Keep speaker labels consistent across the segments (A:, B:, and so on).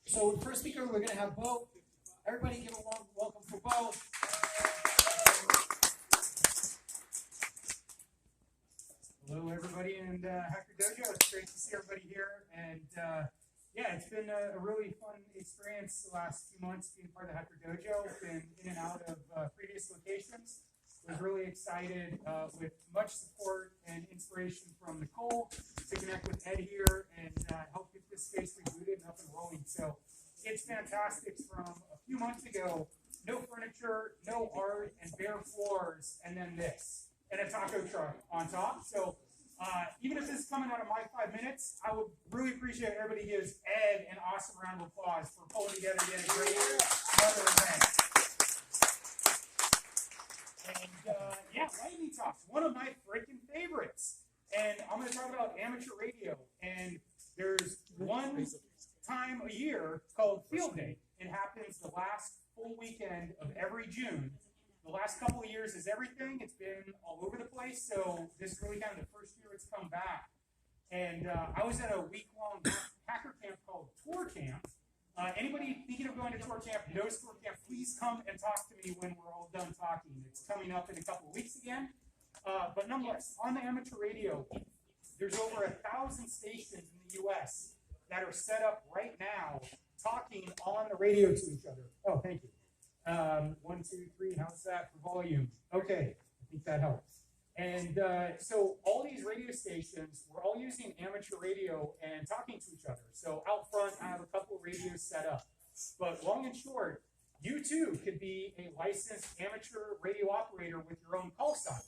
A: So first speaker, we're going to have Bo. Everybody give a warm welcome for Bo. Hello, everybody in Hacker Dojo. It's great to see everybody here. And yeah, it's been a really fun experience the last few months being part of the Hacker Dojo. Been in and out of previous locations. Was really excited with much support and inspiration from Nicole to connect with Ed here and help get this space rebooted and up and rolling. So it's fantastic. From a few months ago, no furniture, no art, and bare floors, and then this, and a taco truck on top. So even if this is coming out of my 5 minutes, I would really appreciate if everybody gives Ed an awesome round of applause for pulling together yet a great another event. And yeah, lightning talks, one of my freaking favorites. And I'm going to talk about amateur radio. And there's one time a year called Field Day. It happens the last full weekend of every June. The last couple of years is everything. It's been all over the place. So this is really kind of the first year it's come back. And I was at a week-long hacker camp called Tour Camp. Anybody thinking of going to Tour Camp, knows Tour Camp, please come and talk to me when we're all done talking. It's coming up in a couple of weeks again. But nonetheless, on the amateur radio, there's over 1,000 stations in the U.S. that are set up right now talking on the radio to each other. Oh, thank you. 1, 2, 3, how's that for volume? Okay, I think that helps. And so all these radio stations, we're all using amateur radio and talking to each other. So out front, I have a couple of radios set up. But long and short, you too could be a licensed amateur radio operator with your own call sign.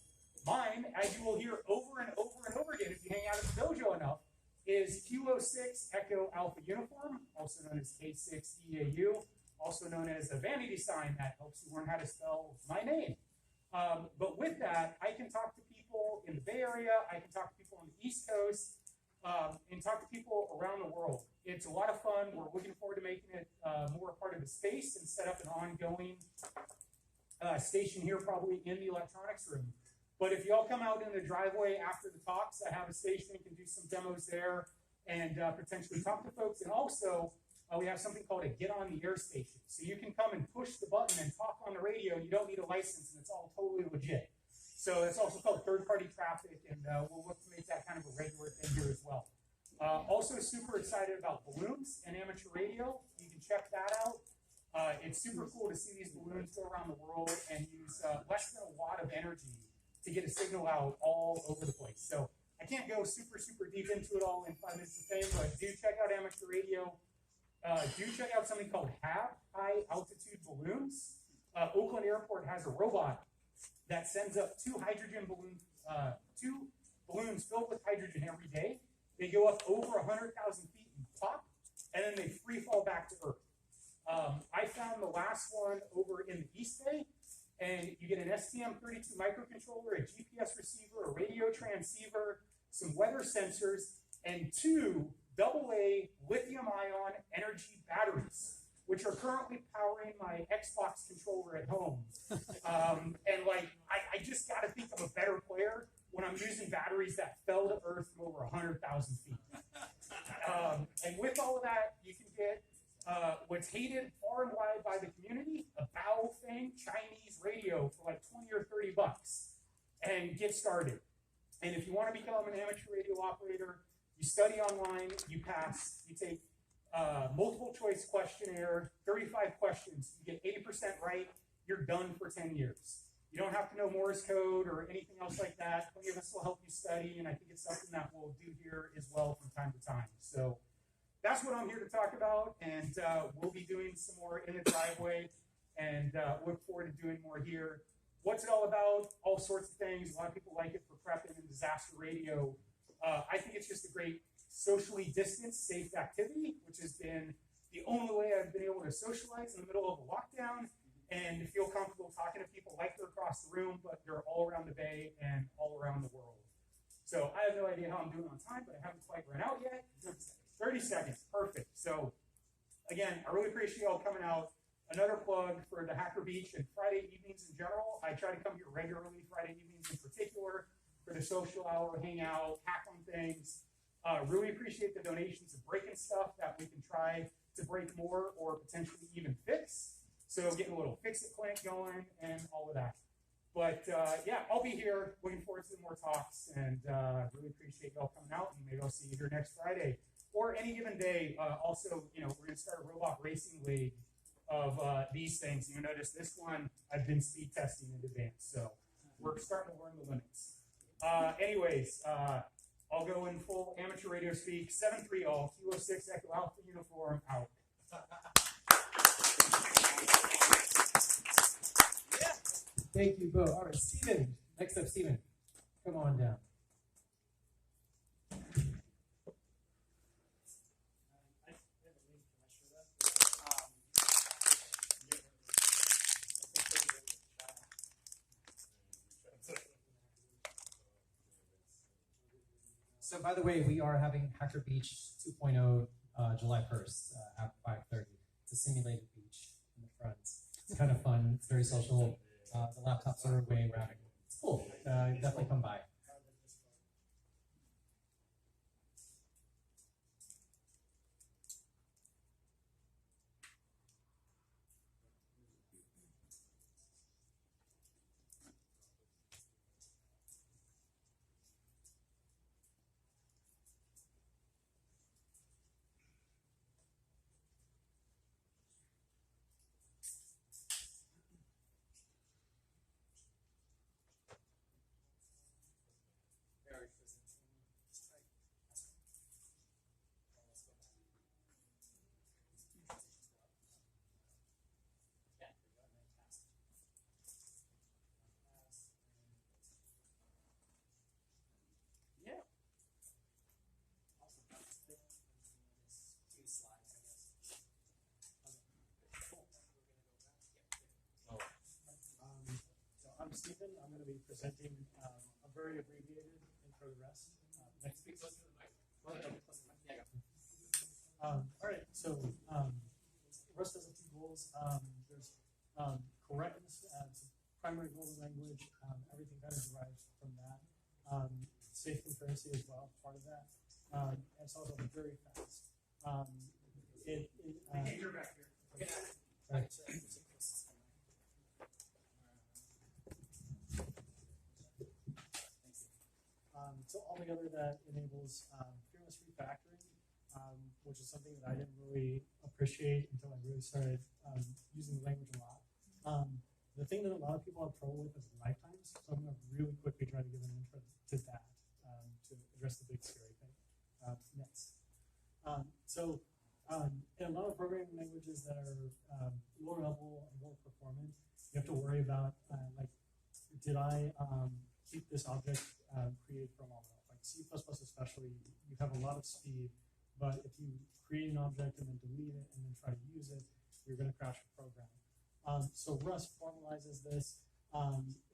A: Mine, as you will hear over and over and over again if you hang out at the dojo enough, is Kilo 6 Echo Alpha Uniform, also known as K6 EAU, also known as a vanity sign that helps you learn how to spell my name. But with that, I can talk to people in the Bay Area, I can talk to people on the East Coast, and talk to people around the world. It's a lot of fun. We're looking forward to making it more a part of the space and set up an ongoing station here, probably in the electronics room. But if you all come out in the driveway after the talks, I have a station, can do some demos there and potentially talk to folks. And also, we have something called a Get on the Air station. So you can come and push the button and talk on the radio, and you don't need a license, and it's all totally legit. So it's also called third-party traffic, and we'll look to make that kind of a regular thing here as well. Also super excited about balloons and amateur radio. You can check that out. It's super cool to see these balloons go around the world and use less than a watt of energy to get a signal out all over the place. So I can't go super deep into it all in 5 minutes of fame, but do check out amateur radio. Do check out something called HAB, High Altitude Balloons. Oakland Airport has a robot that sends up two balloons filled with hydrogen every day. They go up over 100,000 feet and pop, and then they free fall back to Earth. I found the last one over in the East Bay, and you get an STM32 microcontroller, a GPS receiver, a radio transceiver, some weather sensors, and 2 AA lithium-ion energy batteries, which are currently powering my Xbox controller at home. And like, I just got to think I'm a better player when I'm using batteries that fell to Earth from over 100,000 feet. And with all of that, you can get what's hated far and wide by the community, a Baofeng Chinese radio for like 20 or 30 bucks, and get started. And if you want to become an amateur radio operator, you study online, you pass, you take multiple choice questionnaire, 35 questions, you get 80% right, you're done for 10 years. You don't have to know Morse code or anything else like that. Plenty of us will help you study, and I think it's something that we'll do here as well from time to time. So that's what I'm here to talk about, and we'll be doing some more in the driveway, and look forward to doing more here. What's it all about? All sorts of things. A lot of people like it for prepping and disaster radio. I think it's just a great socially distanced, safe activity, which has been the only way I've been able to socialize in the middle of a lockdown and feel comfortable talking to people like they're across the room, but they're all around the Bay and all around the world. So I have no idea how I'm doing on time, but I haven't quite run out yet. 30 seconds, perfect. So again, I really appreciate y'all coming out. Another plug for the Hacker Beach and Friday evenings in general. I try to come here regularly, Friday evenings in particular, for the social hour, hang out, hack on things. Really appreciate the donations of breaking stuff that we can try to break more or potentially even fix. So getting a little fix-it clank going and all of that. But yeah, I'll be here. Looking forward to more talks, and really appreciate y'all coming out. And maybe I'll see you here next Friday or any given day. Also, we're going to start a robot racing league of these things. You notice this one I've been speed testing in advance, so we're starting to learn the limits. Anyways, I'll go in full amateur radio speak. 7-3 all, Kilo 6 Echo Alpha uniform out.
B: Thank you both. All right, Steven. Next up, Steven. Come on down. So, by the way, we are having Hacker Beach 2.0 July 1st at 5:30. It's a simulated beach in the front. It's kind of fun. It's very social. The laptops are way around. It's cool. Definitely come by.
C: I'm Stephen. I'm going to be presenting a very abbreviated intro to REST. Next speak close to the mic. All right. So REST has a few goals. There's correctness as a primary goal of the language. Everything kind of derives from that. Safe concurrency as well, part of that. And it's also very fast.
A: You're back here.
C: Okay.
B: Right.
C: So altogether, that enables fearless refactoring, which is something that I didn't really appreciate until I really started using the language a lot. The thing that a lot of people have trouble with is lifetimes, so I'm going to really quickly try to give an intro to that to address the big scary thing. Next. In a lot of programming languages that are lower level and more performant, you have to worry about did I keep this object created for long enough? Like C++ especially, you have a lot of speed, but if you create an object and then delete it and then try to use it, you're going to crash your program. So Rust formalizes this.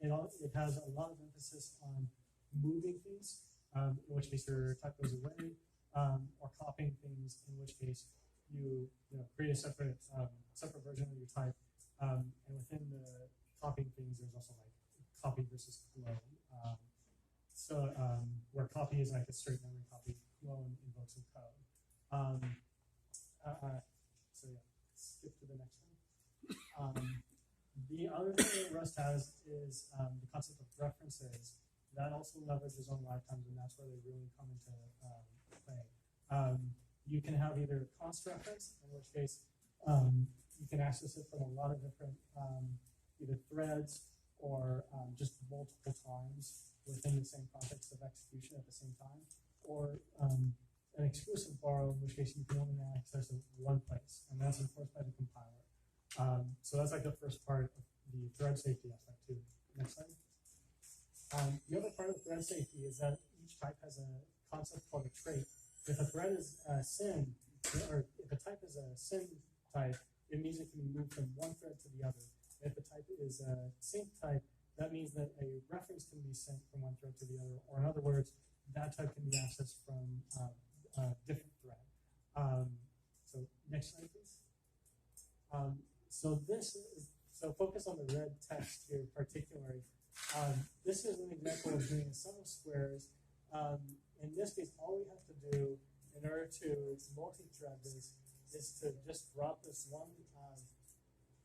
C: It has a lot of emphasis on moving things, in which case your type goes away, or copying things, in which case you create a separate version of your type. And within the copying things, there's also like copy versus clone. Where copy is like a straight memory copy, clone invokes some code. Skip to the next one. The other thing that Rust has is the concept of references. That also leverages on lifetimes, and that's where they really come into play. You can have either const reference, in which case you can access it from a lot of different either threads or just multiple times within the same context of execution at the same time, or an exclusive borrow, in which case you can only access it one place, and that's enforced by the compiler. So that's like the first part of the thread safety aspect too. Next slide. The other part of thread safety is that each type has a concept called a trait. If a thread is a SYN, or if a type is a SYN type, it means it can be moved from one thread to the other. If a type is a sync type, that means that a reference can be sent from one thread to the other, or in other words, that type can be accessed from a different thread. So next slide, please. So focus on the red text here particularly. This is an example of doing a sum of squares. In this case, all we have to do in order to multi-thread this is to just drop this one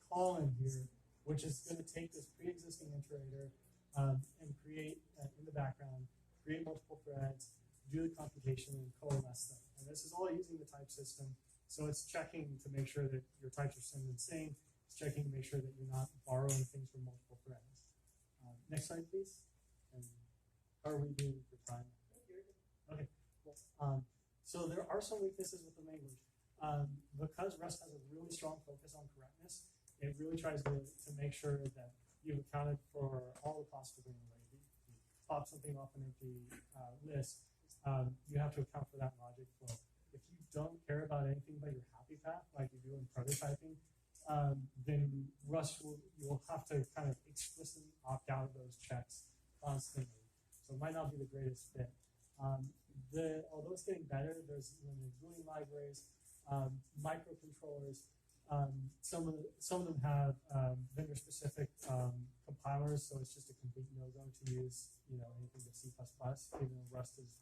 C: call in here, which is going to take this pre-existing iterator and create in the background, create multiple threads, do the computation, and coalesce them. And this is all using the type system. So it's checking to make sure that your types are same and same. It's checking to make sure that you're not borrowing things from multiple threads. Next slide, please. And how are we doing for time? Okay, cool. So there are some weaknesses with the language. Because Rust has a really strong focus on correctness, it really tries to make sure that you've accounted for all the possible ways. You pop something off an empty list, you have to account for that logic flow. If you don't care about anything but your happy path, like you do in prototyping, then Rust you'll have to kind of explicitly opt out of those checks constantly. So it might not be the greatest fit. Although it's getting better, there's GUI libraries, microcontrollers. Some of them have vendor-specific compilers, so it's just a complete no-go to use anything but C++. Even though Rust is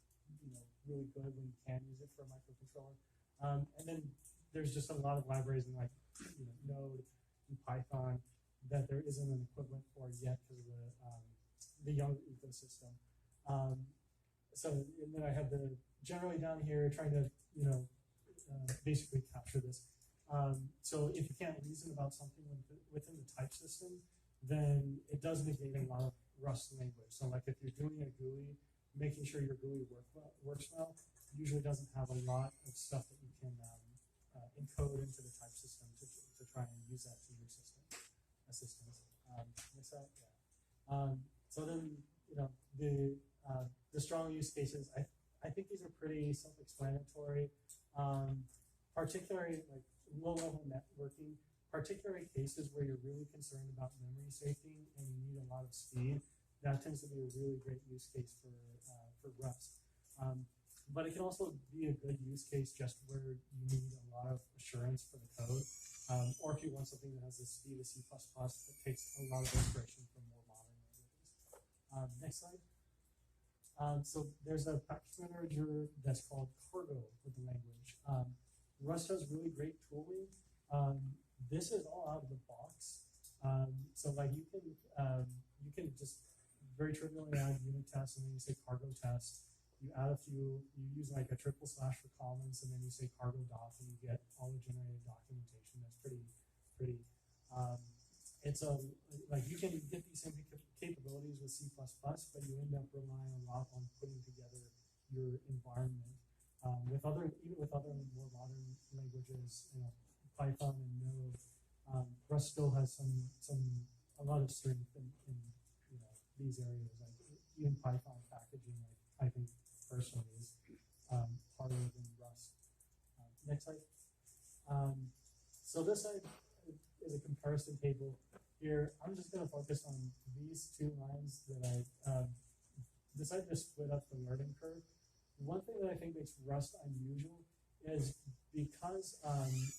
C: really good when you can use it for a microcontroller. And then there's just a lot of libraries in like Node and Python that there isn't an equivalent for yet because of the young ecosystem. And then I have the generally down here trying to basically capture this. So if you can't reason about something within the type system, then it does negate a lot of Rust language. So like if you're doing a GUI, making sure your GUI works well usually doesn't have a lot of stuff that you can encode into the type system to try and use that to your assistance. Next slide, yeah. So then the strong use cases, I think these are pretty self-explanatory. Particularly like low-level networking, particularly cases where you're really concerned about memory safety and you need a lot of speed, that tends to be a really great use case for Rust. But it can also be a good use case just where you need a lot of assurance for the code, or if you want something that has the speed of C++ that takes a lot of inspiration from more modern languages. Next slide. So there's a package manager that's called Cargo with the language. Rust has really great tooling. This is all out of the box. So like you can just very trivially add unit tests and then you say cargo test. You add a few, you use like a / for comments and then you say cargo doc and you get all the generated documentation. That's pretty. It's like you can get these same capabilities with C++, but you end up relying a lot on putting together your environment. Even with other more modern languages, Python and Node, Rust still has a lot of strength in these areas. Like even Python packaging, I think personally is harder than Rust. Next slide. So this side is a comparison table. Here, I'm just going to focus on these two lines that I decided to split up the learning curve. One thing that I think makes Rust unusual is because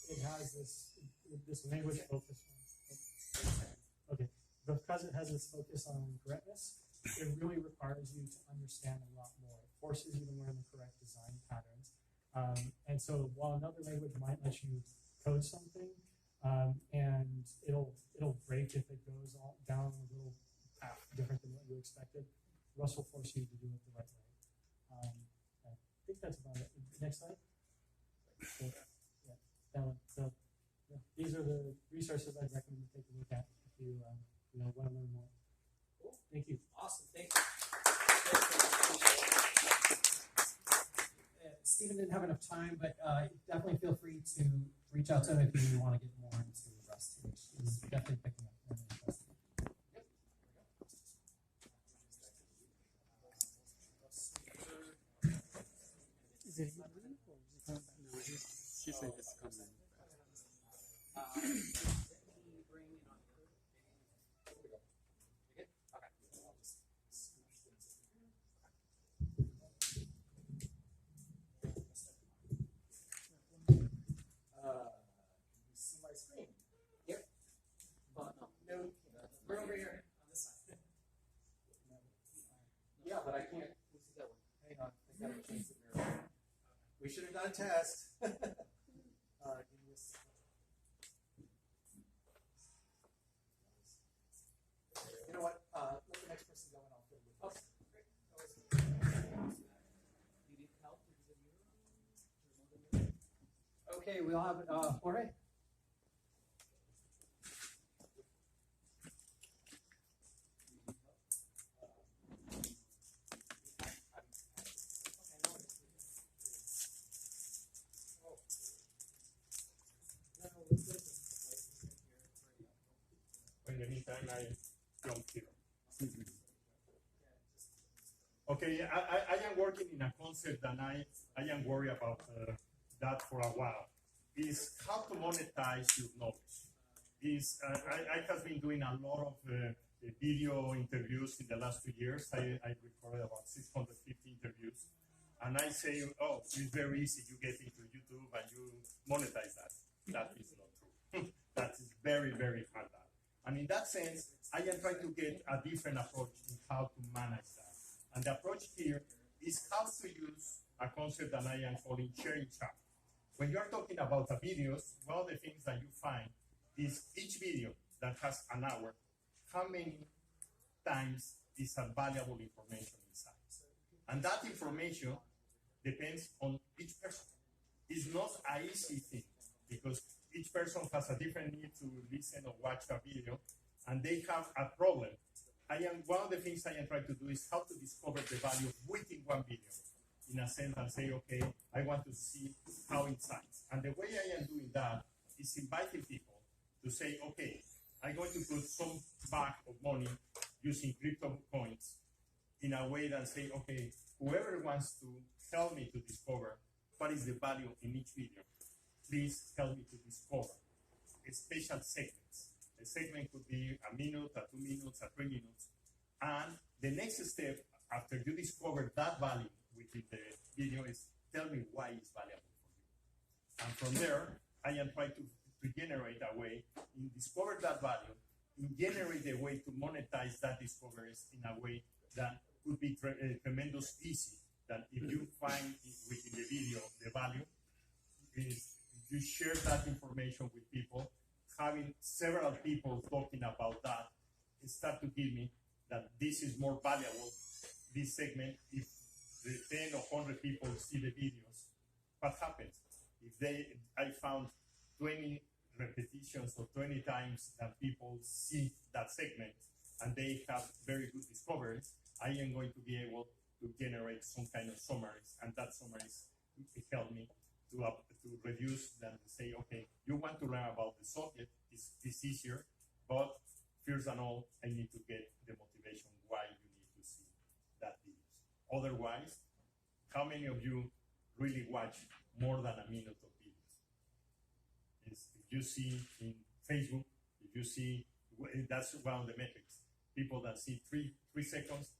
C: it has this language focus because it has this focus on correctness, it really requires you to understand a lot more. It forces you to learn the correct design patterns. And so while another language might let you code something, and it'll break if it goes down a little path different than what you expected, Rust will force you to do it the right way. I think that's about it. Next slide. So, yeah, that one. So, yeah, these are the resources I'd recommend to take a look at if you want to learn more. Cool. Thank you.
B: Awesome. Thank you. Stephen didn't have enough time, but definitely feel free to reach out to him if you want to get more into Rust, which is definitely picking up.
D: Is it him or is it coming back? No, she said it's coming.
B: See my screen? Yep. But no, we're over here on this side. Yeah, but I can't. Hang on, I gotta change the mirror. We should have done a test. Give me Okay, we all have Jorge.
E: In the meantime, I jump here. Okay, I am working in a concept and I am worried about that for a while. Is how to monetize your knowledge. I have been doing a lot of video interviews in the last 2 years. I recorded about 650 interviews. And I say, oh, it's very easy. You get into YouTube and you monetize that. That is not true. That is very, very hard. And in that sense, I am trying to get a different approach in how to manage that. And the approach here is how to use a concept that I am calling sharing chart. When you're talking about the videos, one of the things that you find is each video that has an hour, how many times is a valuable information inside. And that information depends on each person. It's not an easy thing because each person has a different need to listen or watch a video, and they have a problem. One of the things I am trying to do is how to discover the value within one video, in a sense, and say, okay, I want to see how it sounds. And the way I am doing that is inviting people to say, okay, I'm going to put some bag of money using crypto coins in a way that say, okay, whoever wants to help me to discover what is the value in each video, please help me to discover special segments. A segment could be a minute, a 2 minutes, a 3 minutes. And the next step, after you discover that value within the video, is tell me why it's valuable for you. And from there, I am trying to generate a way, in discover that value, in generate a way to monetize that discoveries in a way that would be tremendous easy. That if you find within the video the value, is you share that information with people, having several people talking about that, it start to give me that this is more valuable, this segment, if the 10 or 100 people see the videos, what happens? If I found 20 repetitions or 20 times that people see that segment and they have very good discoveries, I am going to be able to generate some kind of summaries, and that summaries help me to reduce than to say, okay, you want to learn about the subject, it's easier, but first and all, I need to get the motivation why you need to see that videos. Otherwise, how many of you really watch more than a minute of videos? If you see in Facebook, if you see, that's one of the metrics, people that see 3 seconds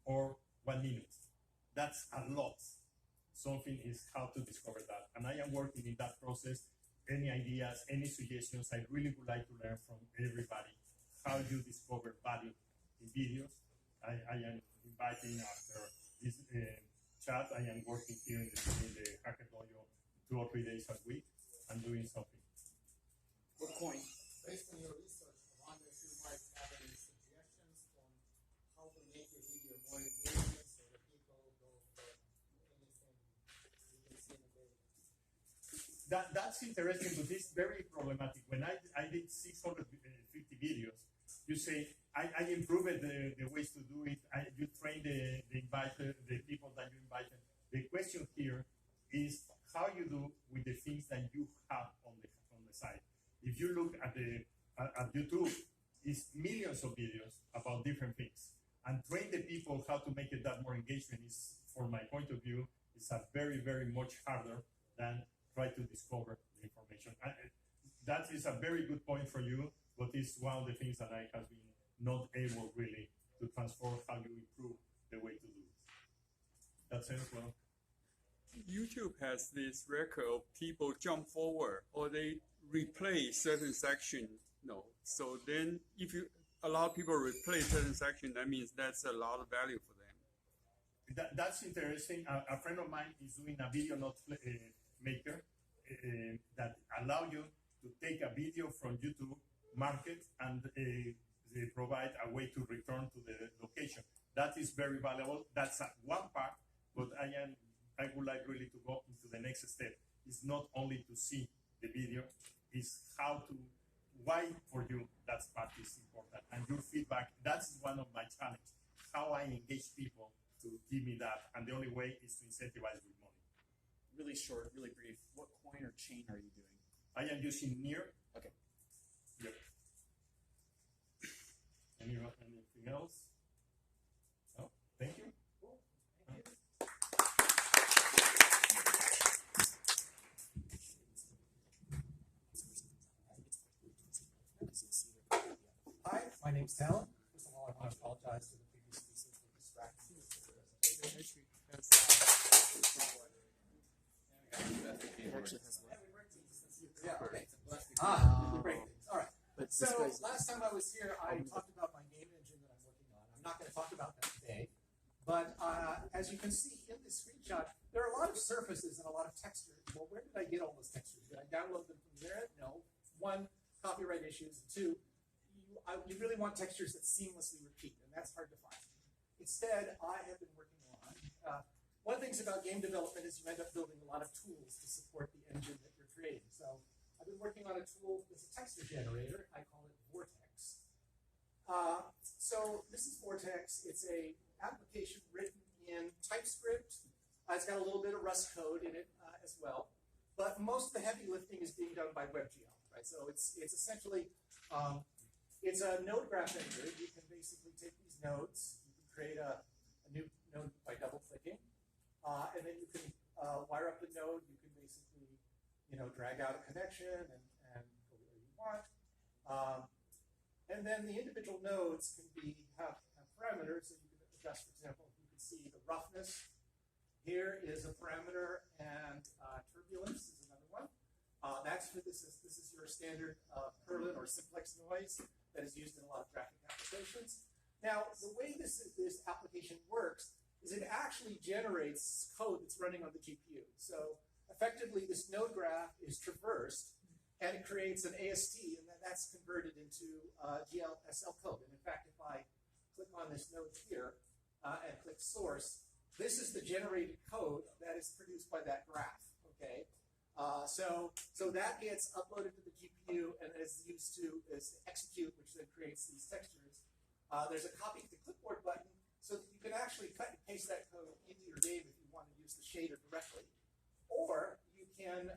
E: or 1 minute. That's a lot. Something is how to discover that. And I am working in that process. Any ideas, any suggestions, I really would like to learn from everybody how you discover value in videos. I am inviting after this chat, I am working here in the Hacker Dojo 2 or 3 days a week and doing something.
F: Good point. Based on your research, I wonder if you might have any suggestions on how to make your video more engaging so that people go for anything you can see in the video.
E: That's interesting, but it's very problematic. When I did 650 videos, you say, I improved the ways to do it. You train the people that you invited. The question here is how you do with the things that you have on the side. If you look at YouTube, it's millions of videos about different things. And train the people how to make it that more engagement is, from my point of view, is a very, very much harder than try to discover the information. That is a very good point for you, but it's one of the things that I have been not able really to transform how you improve the way to do it. That sense, well?
D: YouTube has this record of people jump forward or they replay certain section. No. So then if you allow people to replay certain section, that means that's a lot of value for them.
E: That's interesting. A friend of mine is doing a video note maker that allow you to take a video from YouTube, mark it, and they provide a way to return to the location. That is very valuable. That's one part, but I would like really to go into the next step. It's not only to see the video, is why for you that part is important. And your feedback, that's one of my challenges, how I engage people to give me that. And the only way is to incentivize with money.
G: Really short, really brief. What coin or chain are you doing?
E: I am using near.
G: Okay.
E: Yep. Anything else? No? Thank you.
B: Hi, my name's Talon. First of all, I want to apologize for the previous speakers for distracting me.
G: It actually has one.
B: Yeah, okay. Great. All right.
G: But
B: So
G: this guy's
B: last time I was here, I talked about my game engine that I'm working on. I'm not going to talk about that today. But as you can see in this screenshot, there are a lot of surfaces and a lot of textures. Well, where did I get all those textures? Did I download them from the internet? No. One, copyright issues. Two, you really want textures that seamlessly repeat, and that's hard to find. Instead, I have been working on, one of the things about game development is you end up building a lot of tools to support the engine that you're creating. So I've been working on a tool that's a texture generator. I call it Vortex. So this is Vortex. It's a application written in TypeScript. It's got a little bit of Rust code in it as well. But most of the heavy lifting is being done by WebGL, right? So it's essentially, it's a node graph editor. You can basically take these nodes, you can create a new node by double clicking, and then you can wire up the node. You can basically, drag out a connection and go where you want. And then the individual nodes can have parameters that you can adjust. For example, you can see the roughness. Here is a parameter, and turbulence is another one. This is your standard Perlin or simplex noise that is used in a lot of graphic applications. Now, the way this application works is it actually generates code that's running on the GPU. So effectively, this node graph is traversed, and it creates an AST, and then that's converted into GLSL code. And in fact, if I click on this node here and click source, this is the generated code that is produced by that graph. Okay, so that gets uploaded to the GPU and is used to execute, which then creates these textures. There's a copy to the clipboard button, so that you can actually cut and paste that code into your game if you want to use the shader directly. Or you can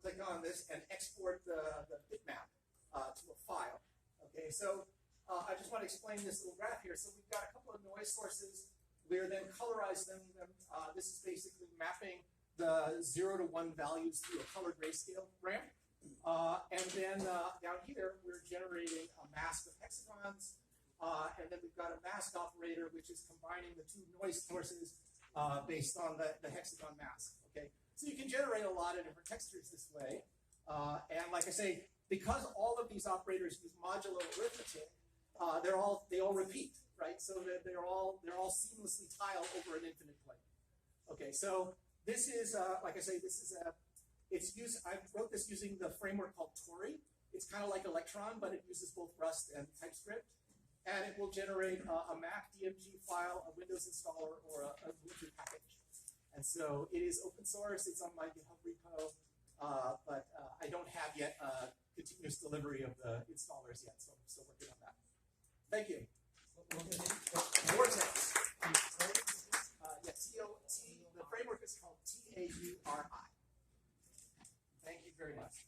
B: click on this and export the bitmap to a file. Okay, so I just want to explain this little graph here. So we've got a couple of noise sources. We're then colorizing them. This is basically mapping the 0 to 1 values through a color grayscale ramp. And then down here, we're generating a mask of hexagons. And then we've got a mask operator, which is combining the two noise sources based on the hexagon mask. Okay, so you can generate a lot of different textures this way. And like I say, because all of these operators use modulo arithmetic, they all repeat, right? So that they're all seamlessly tile over an infinite plane. Okay, so this is like I say, I wrote this using the framework called Tori. It's kind of like Electron, but it uses both Rust and TypeScript. And it will generate a Mac DMG file, a Windows installer, or a Ubuntu package. And so it is open source. It's on my GitHub repo, but I don't have yet continuous delivery of the installers yet, so I'm still working on that. Thank you. Vortex. The framework is called TAURI. Thank you very much.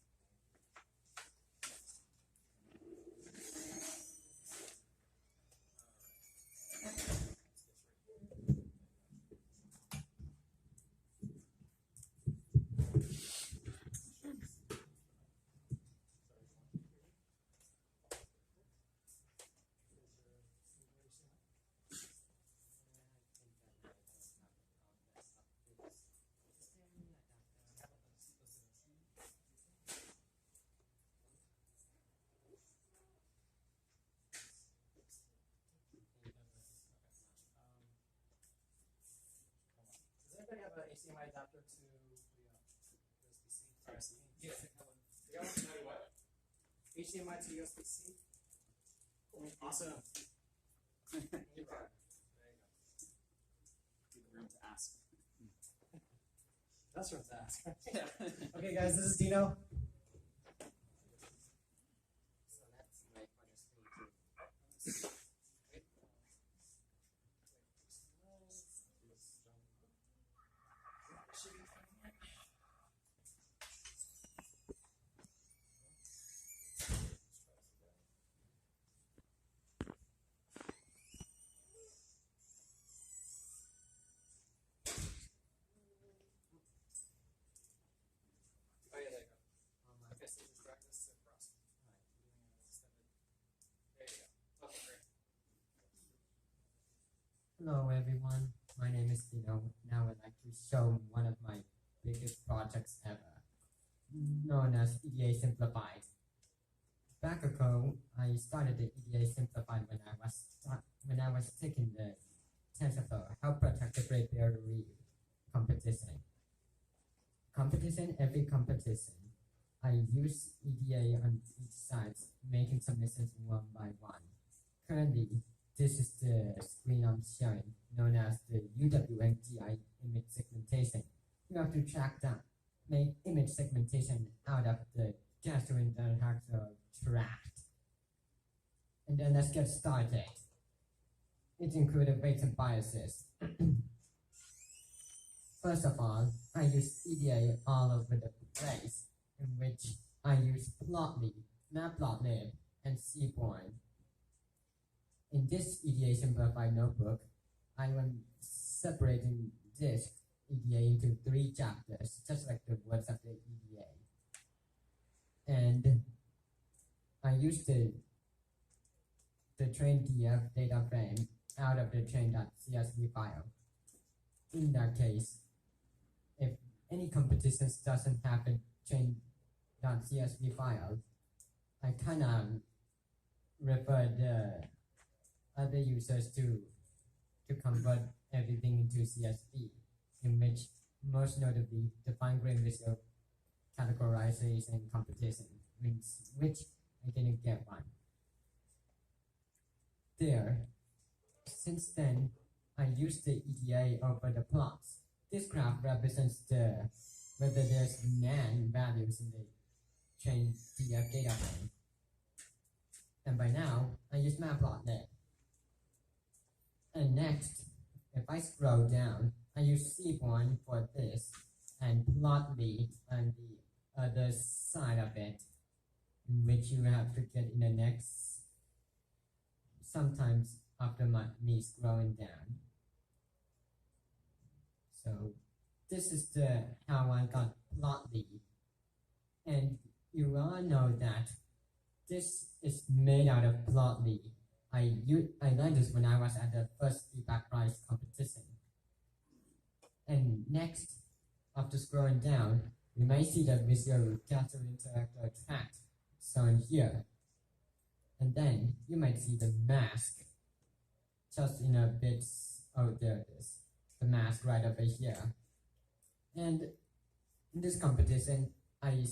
B: Have an HDMI adapter to USB-C? Yes. What? HDMI to USB-C.
G: awesome.
B: There you go.
G: Good room to ask.
B: That's what I was asking. Okay, guys, this is Dino.
H: Hello everyone, my name is Dino. Now I'd like to show one of my biggest projects ever, known as EDA Simplified. Back ago, I started the EDA Simplified when I was taking the TensorFlow How Protect the Great Barrier Reef competition. Every competition, I use EDA on each side, making submissions one by one. Currently, this is the screen I'm showing, known as the UWMTI image segmentation. You have to make image segmentation out of the gastrointestinal tract. And then let's get started. It included weights and biases. First of all, I use EDA all over the place, in which I use Plotly, Matplotlib, and Seaborn. In this EDA Simplified notebook, I am separating this EDA into 3 chapters, just like the words of the EDA. And I use the train.df data frame out of the train.csv file. In that case, if any competitions doesn't have a train.csv file, I kind of refer the other users to convert everything into CSV, in which most notably the fine-grained visual categorization competition, which I didn't get one. There, since then, I used the EDA over the plots. This graph represents whether there's NaN values in the train DF data frame. And by now, I use Matplotlib. And next, if I scroll down, I use Seaborn for this, and Plotly on the other side of it, which you have to get in the next, sometimes after me scrolling down. So this is how I got Plotly. And you all know that this is made out of Plotly. I learned this when I was at the first feedback prize competition. And next, after scrolling down, you might see the visual gastrointestinal tract shown here. And then you might see the mask just in a bit. Oh, there it is. The mask right over here. And in this competition, I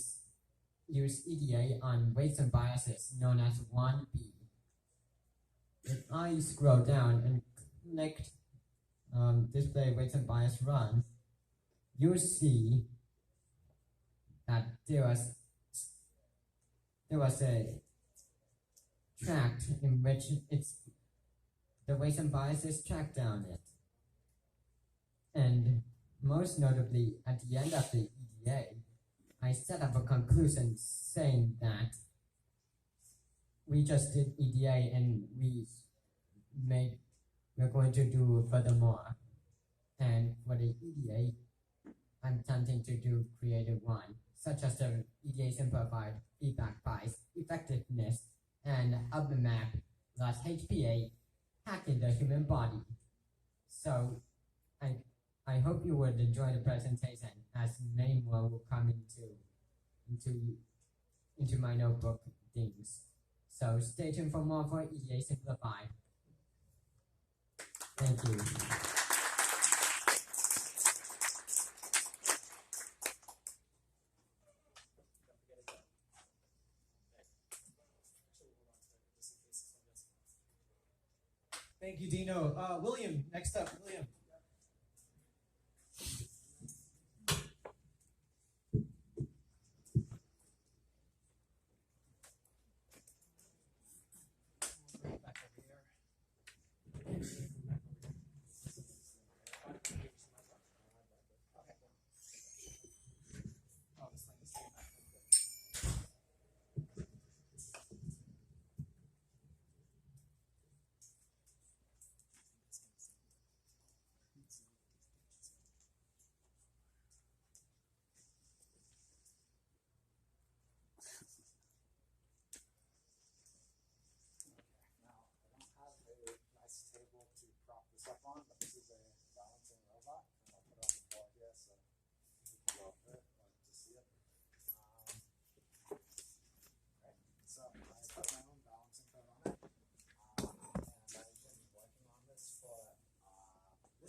H: use EDA on weights and biases, known as 1B. If I scroll down and click display weights and bias run, you'll see that there was a tract in which the weights and biases track down it. And most notably, at the end of the EDA, I set up a conclusion saying that we just did EDA and we're going to do furthermore. And for the EDA, I'm attempting to do creative one, such as the EDA Simplified feedback prize, effectiveness, and UpMap plus HPA, hacking the human body. So I hope you would enjoy the presentation, as many more will come into my notebook things. So stay tuned for more for EDA Simplified. Thank you.
B: Thank you, Dino. William, next up, William.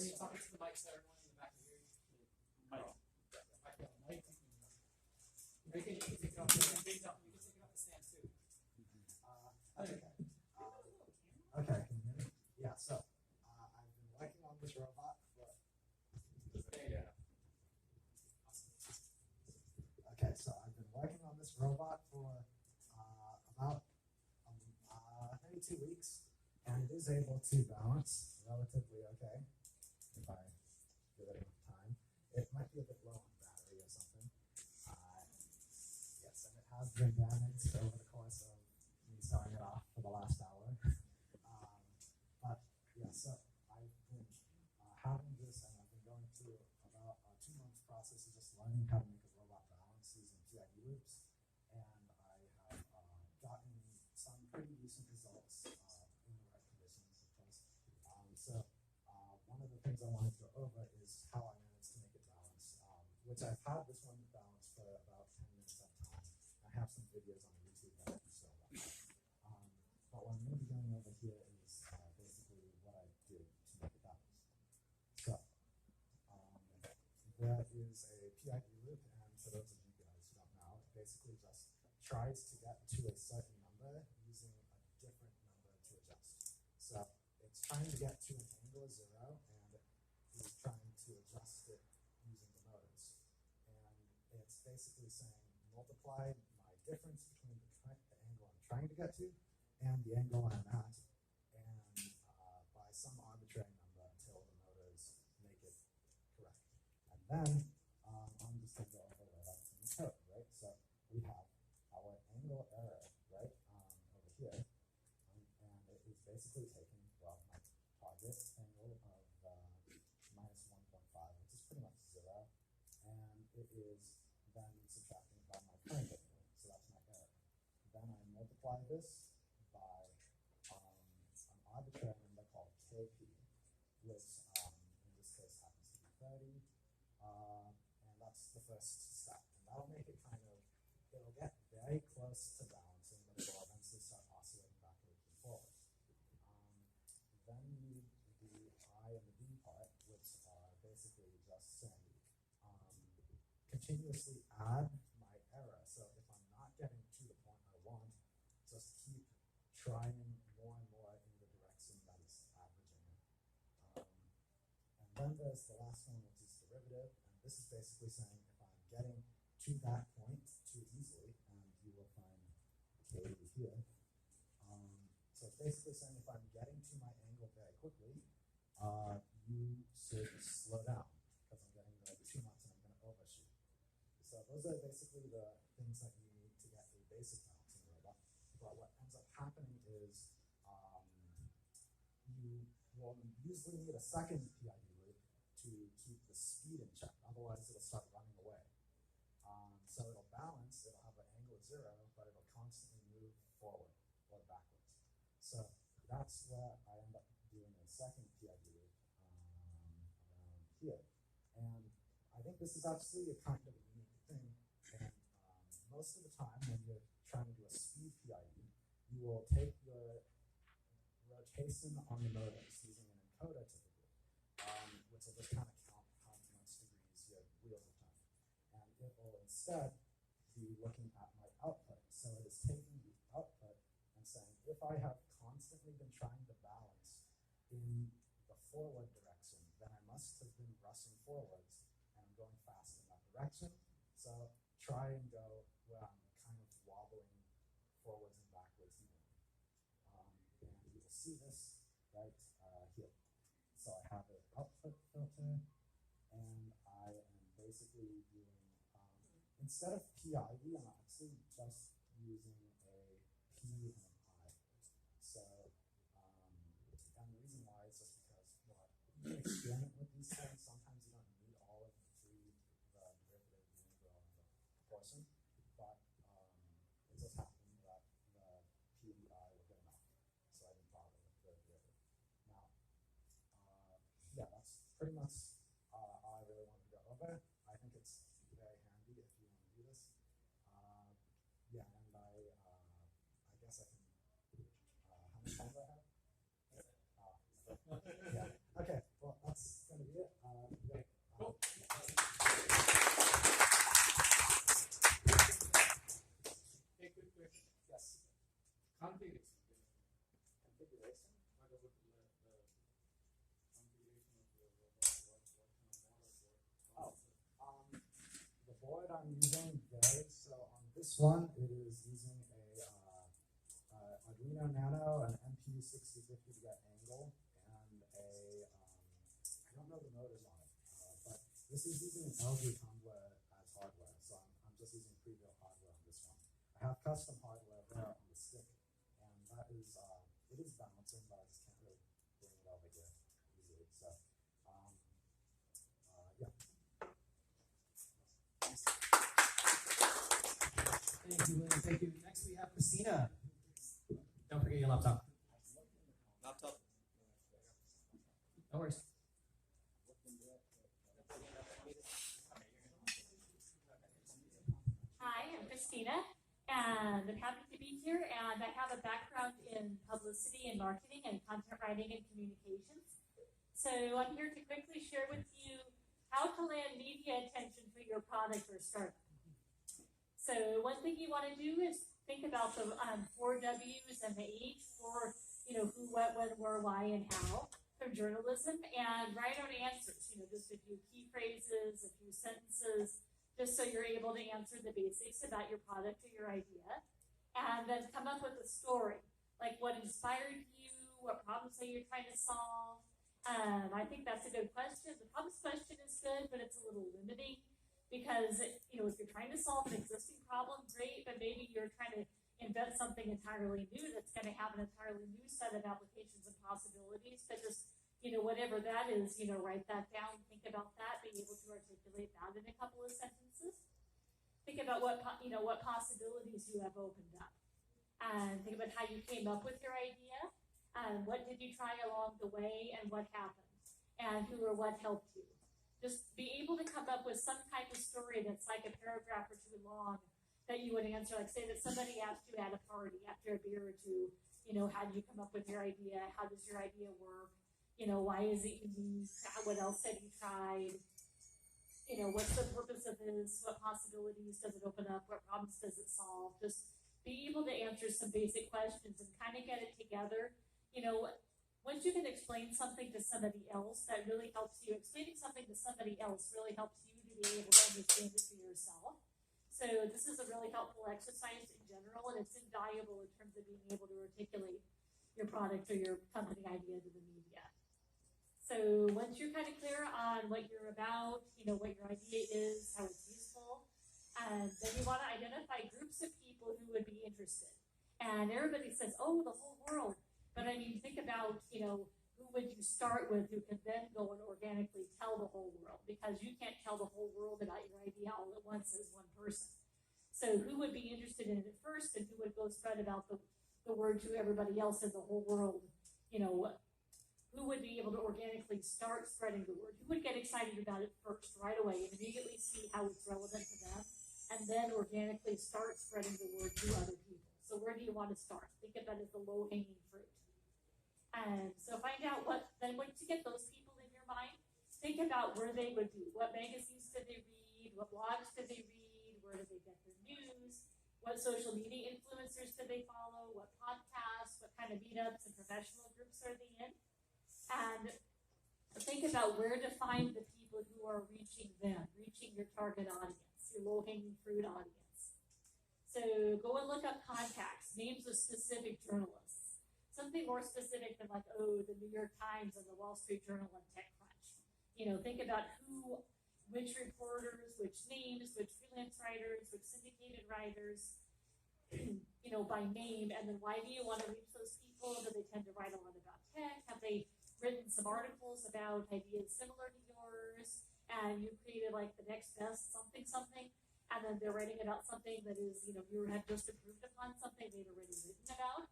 B: Are you talking to the mic so everyone in the back can hear you? You can take it off the stand too.
I: Okay, can you hear me? Yeah, so I've been working on this robot for. Okay, so I've been working on this robot for about maybe 2 weeks, and it is able to balance relatively okay if I give it enough time. It might be a bit low on battery or something. Yes, and it has been damaged over the course of me starting it off for the last hour. But yeah, so I've been having this, and I've been going through about a 2-month process of just learning how to make a robot balance using PID loops, and I have gotten some pretty decent results in the right conditions, of course. So one of the things I wanted to go over is how I managed to make it balance, which I've had this one balanced for about 10 minutes at a time. I have some videos on YouTube that I can show about that. But what I'm going to be going over here is basically what I did to make it balance. So there is a PID loop, and for those of you guys who don't know, it basically just tries to get to a certain number using a different number to adjust. So it's trying to get to an angle of 0, and it's trying to adjust it using the motors. And it's basically saying multiply my difference between the angle I'm trying to get to and the angle I'm at, and by some arbitrary number until the motors make it correct. And then I'm just going to go over where that's in the code, right? So we have our angle error, right, over here, and it is basically taking, well, my target angle of minus 1.5, which is pretty much 0, and it is then subtracting by my current angle, so that's my error. Then I multiply this by an arbitrary number called KP, which in this case happens to be 30, and that's the first step. And that'll make it it'll get very close to balancing, but it will eventually start oscillating backwards and forwards. Then you need the I and the B part, which are basically just saying continuously add my error. So if I'm not getting to the point I want, just keep trying more and more in the direction that it's averaging in. And then there's the last one, which is derivative, and this is basically saying if I'm getting to that point too easily, and you will find K here. So it's basically saying if I'm getting to my angle very quickly, you should slow down because I'm getting there too much and I'm going to overshoot. So those are basically the things that you need to get a basic balancing robot. But what ends up happening is you will usually need a second PID loop to keep the speed in check. Otherwise, it'll start running away. So it'll balance, it'll have an angle of 0, but it'll constantly move forward or backwards. So that's where I end up doing a second PID loop around here. And I think this is actually a kind of a unique thing. And most of the time when you're trying to do a speed PID, you will take the rotation on the motors using an encoder typically, which will just kind of count how much degrees your wheels are turning. And it will instead be looking at my output. So it is taking the output and saying, if I have constantly been trying to balance in the forward direction, then I must have been rushing forwards and I'm going fast in that direction. So try and go where I'm kind of wobbling forwards and backwards more. And you will see this right here. So I have an output filter, and I am basically doing, instead of PID, I'm actually just using a P and an I. So, and the reason why is just because, well, you can experiment with these things. Sometimes you don't need all of the derivative, the integral, and the proportion, but it just happened that the P and the I were good enough, so I didn't bother with the derivative. Now, yeah, that's pretty much all I really wanted to go over. I think it's very handy if you want to do this. Yeah, and I guess I can. How much time do I have? Yeah. Okay. Well, that's gonna This one, it is using a Arduino Nano, an MP6050 to get angle, and I don't know the motors on it, but this is using an LG conduit as hardware, so I'm just using pre-built hardware on this one. I have custom hardware there on the stick, and that is, it is balancing, but I just can't really bring it over here easily, so, yeah.
B: Thank you, William. Thank you. Next, we have Christina. Don't forget your laptop.
G: Laptop.
B: No worries.
J: Hi, I'm Christina, and I'm happy to be here. And I have a background in publicity and marketing and content writing and communications. So I'm here to quickly share with you how to land media attention for your product or startup. So one thing you want to do is think about the 4 W's and the H for, who, what, when, where, why, and how for journalism, and write out answers, just a few key phrases, a few sentences, just so you're able to answer the basics about your product or your idea, and then come up with a story, like what inspired you, what problems are you trying to solve. I think that's a good question. The problems question is good, but it's a little limiting. Because, if you're trying to solve an existing problem, great, but maybe you're trying to invent something entirely new that's going to have an entirely new set of applications and possibilities. But just, whatever that is, write that down, think about that, be able to articulate that in a couple of sentences. Think about what possibilities you have opened up. And think about how you came up with your idea, and what did you try along the way, and what happened, and who or what helped you. Just be able to come up with some type of story that's like a paragraph or two long that you would answer. Like say that somebody asked you at a party after a beer or two, how do you come up with your idea? How does your idea work? Why is it unique? What else have you tried? What's the purpose of this? What possibilities does it open up? What problems does it solve? Just be able to answer some basic questions and kind of get it together. Once you can explain something to somebody else, that really helps you. Explaining something to somebody else really helps you to be able to understand it for yourself. So this is a really helpful exercise in general, and it's invaluable in terms of being able to articulate your product or your company idea to the media. So once you're kind of clear on what you're about, what your idea is, how it's useful, and then you want to identify groups of people who would be interested. And everybody says, oh, the whole world. But think about, who would you start with who can then go and organically tell the whole world? Because you can't tell the whole world about your idea all at once as one person. So who would be interested in it first, and who would go spread about the word to everybody else in the whole world? Who would be able to organically start spreading the word? Who would get excited about it first, right away, and immediately see how it's relevant to them, and then organically start spreading the word to other people? So where do you want to start? Think of that as the low-hanging fruit. And so find out then once you get those people in your mind, think about where they would be. What magazines did they read? What blogs did they read? Where did they get their news? What social media influencers did they follow? What podcasts? What kind of meetups and professional groups are they in? And think about where to find the people who are reaching them, reaching your target audience, your low-hanging fruit audience. So go and look up contacts, names of specific journalists. Something more specific than the New York Times and the Wall Street Journal and TechCrunch. Think about which reporters, which names, which freelance writers, which syndicated writers, by name, and then why do you want to reach those people? Do they tend to write a lot about tech? Have they written some articles about ideas similar to yours? And you created the next best something, and then they're writing about something that is, you had just approved upon something they'd already written about.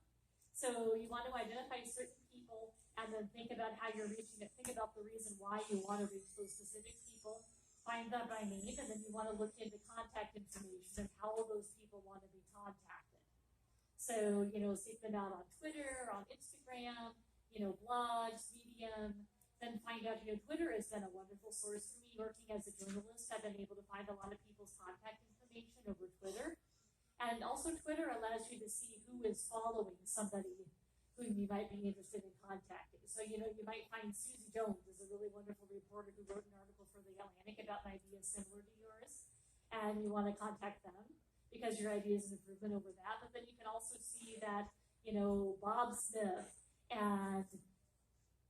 J: So you want to identify certain people and then think about how you're reaching it. Think about the reason why you want to reach those specific people. Find them by name, and then you want to look into contact information and how those people want to be contacted. So, seek them out on Twitter, on Instagram, blogs, Medium. Then find out, Twitter has been a wonderful source for me working as a journalist. I've been able to find a lot of people's contact information over Twitter. And also Twitter allows you to see who is following somebody who you might be interested in contacting. So, you might find Susie Jones is a really wonderful reporter who wrote an article for The Atlantic about an idea similar to yours, and you want to contact them. because your idea is an improvement over that. But then you can also see that, Bob Smith and,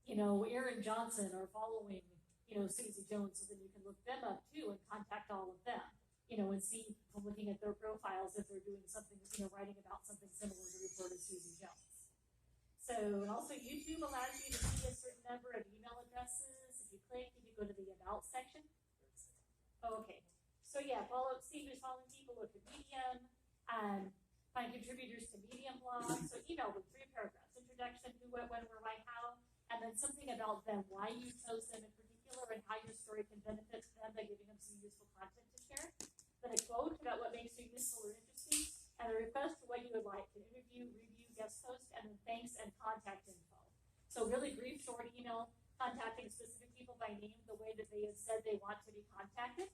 J: Aaron Johnson are following, Susie Jones, so then you can look them up too and contact all of them, and see from looking at their profiles if they're doing something, writing about something similar to report as Susie Jones. So, and also YouTube allows you to see a certain number of email addresses. If you click, you can go to the About section. Oh, okay. So yeah, see who's following people, look at Medium, find contributors to Medium blogs. So email them 3 paragraphs: introduction, who, what, when, where, why, how, and then something about them, why you chose them in particular, and how your story can benefit them by giving them some useful content to share. Then a quote about what makes you useful or interesting, and a request for what you would like: an interview, review, guest post, and then thanks and contact info. So really brief, short email contacting specific people by name the way that they have said they want to be contacted.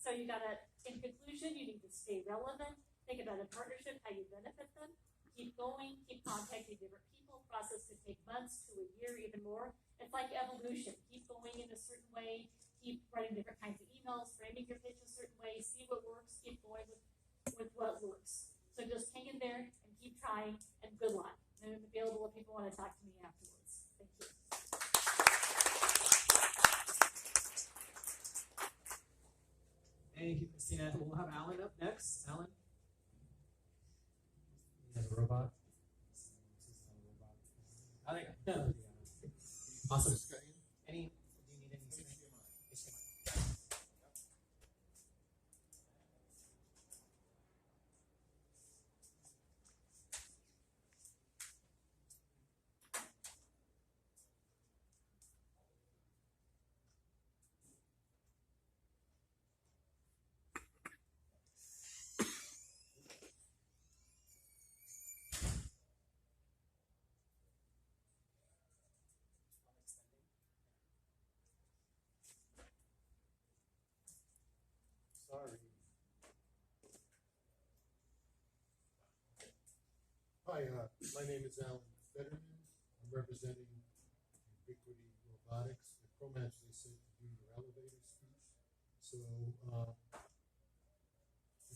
J: So you gotta, in conclusion, you need to stay relevant, think about a partnership, how you benefit them, keep going, keep contacting different people. Process could take months to a year, even more. It's like evolution. Keep going in a certain way, keep writing different kinds of emails, framing your pitch a certain way, see what works, keep going with what works. So just hang in there and keep trying, and good luck. And I'm available if people want to talk to me afterwards. Thank you.
B: Thank you, Christina. We'll have Alan up next. Alan? He has a robot. I think. Awesome. Do you need any HDMI?
K: Sorry. Hi, my name is Alan Fetterman. I'm representing Ubiquity Robotics. The Chrome actually said to do your elevator speech. So if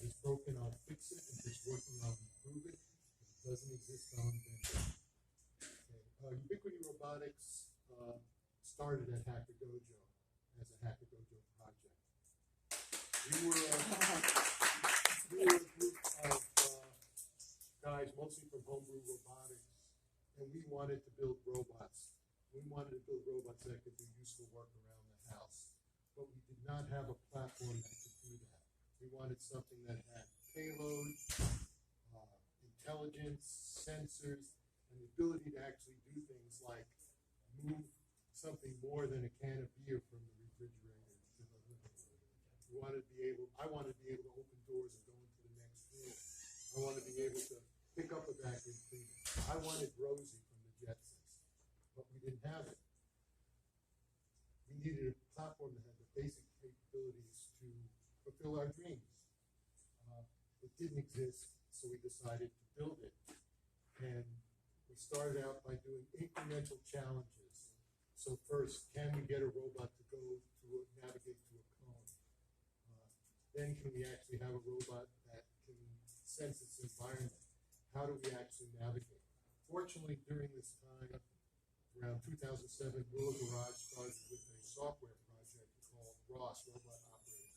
K: it's broken, I'll fix it. If it's working, I'll improve it. If it doesn't exist, I'll invent it. Okay. Ubiquity Robotics started at Hacker Dojo as a Hacker Dojo project. We were a group of guys, mostly from Homebrew Robotics, and we wanted to build robots. We wanted to build robots that could do useful work around the house, but we did not have a platform that could do that. We wanted something that had payload, intelligence, sensors, and the ability to actually do things like move something more than a can of beer from the refrigerator to the living room. I wanted to be able to open doors and go into the next room. I wanted to be able to pick up a vacuum cleaner. I wanted Rosie from the Jetsons, but we didn't have it. We needed a platform that had the basic capabilities to fulfill our dreams. It didn't exist, so we decided to build it. And we started out by doing incremental challenges. So first, can we get a robot to go to navigate to a cone? Then can we actually have a robot that can sense its environment? How do we actually navigate? Fortunately, during this time, around 2007, Willow Garage started with a software project called ROS, Robot Operating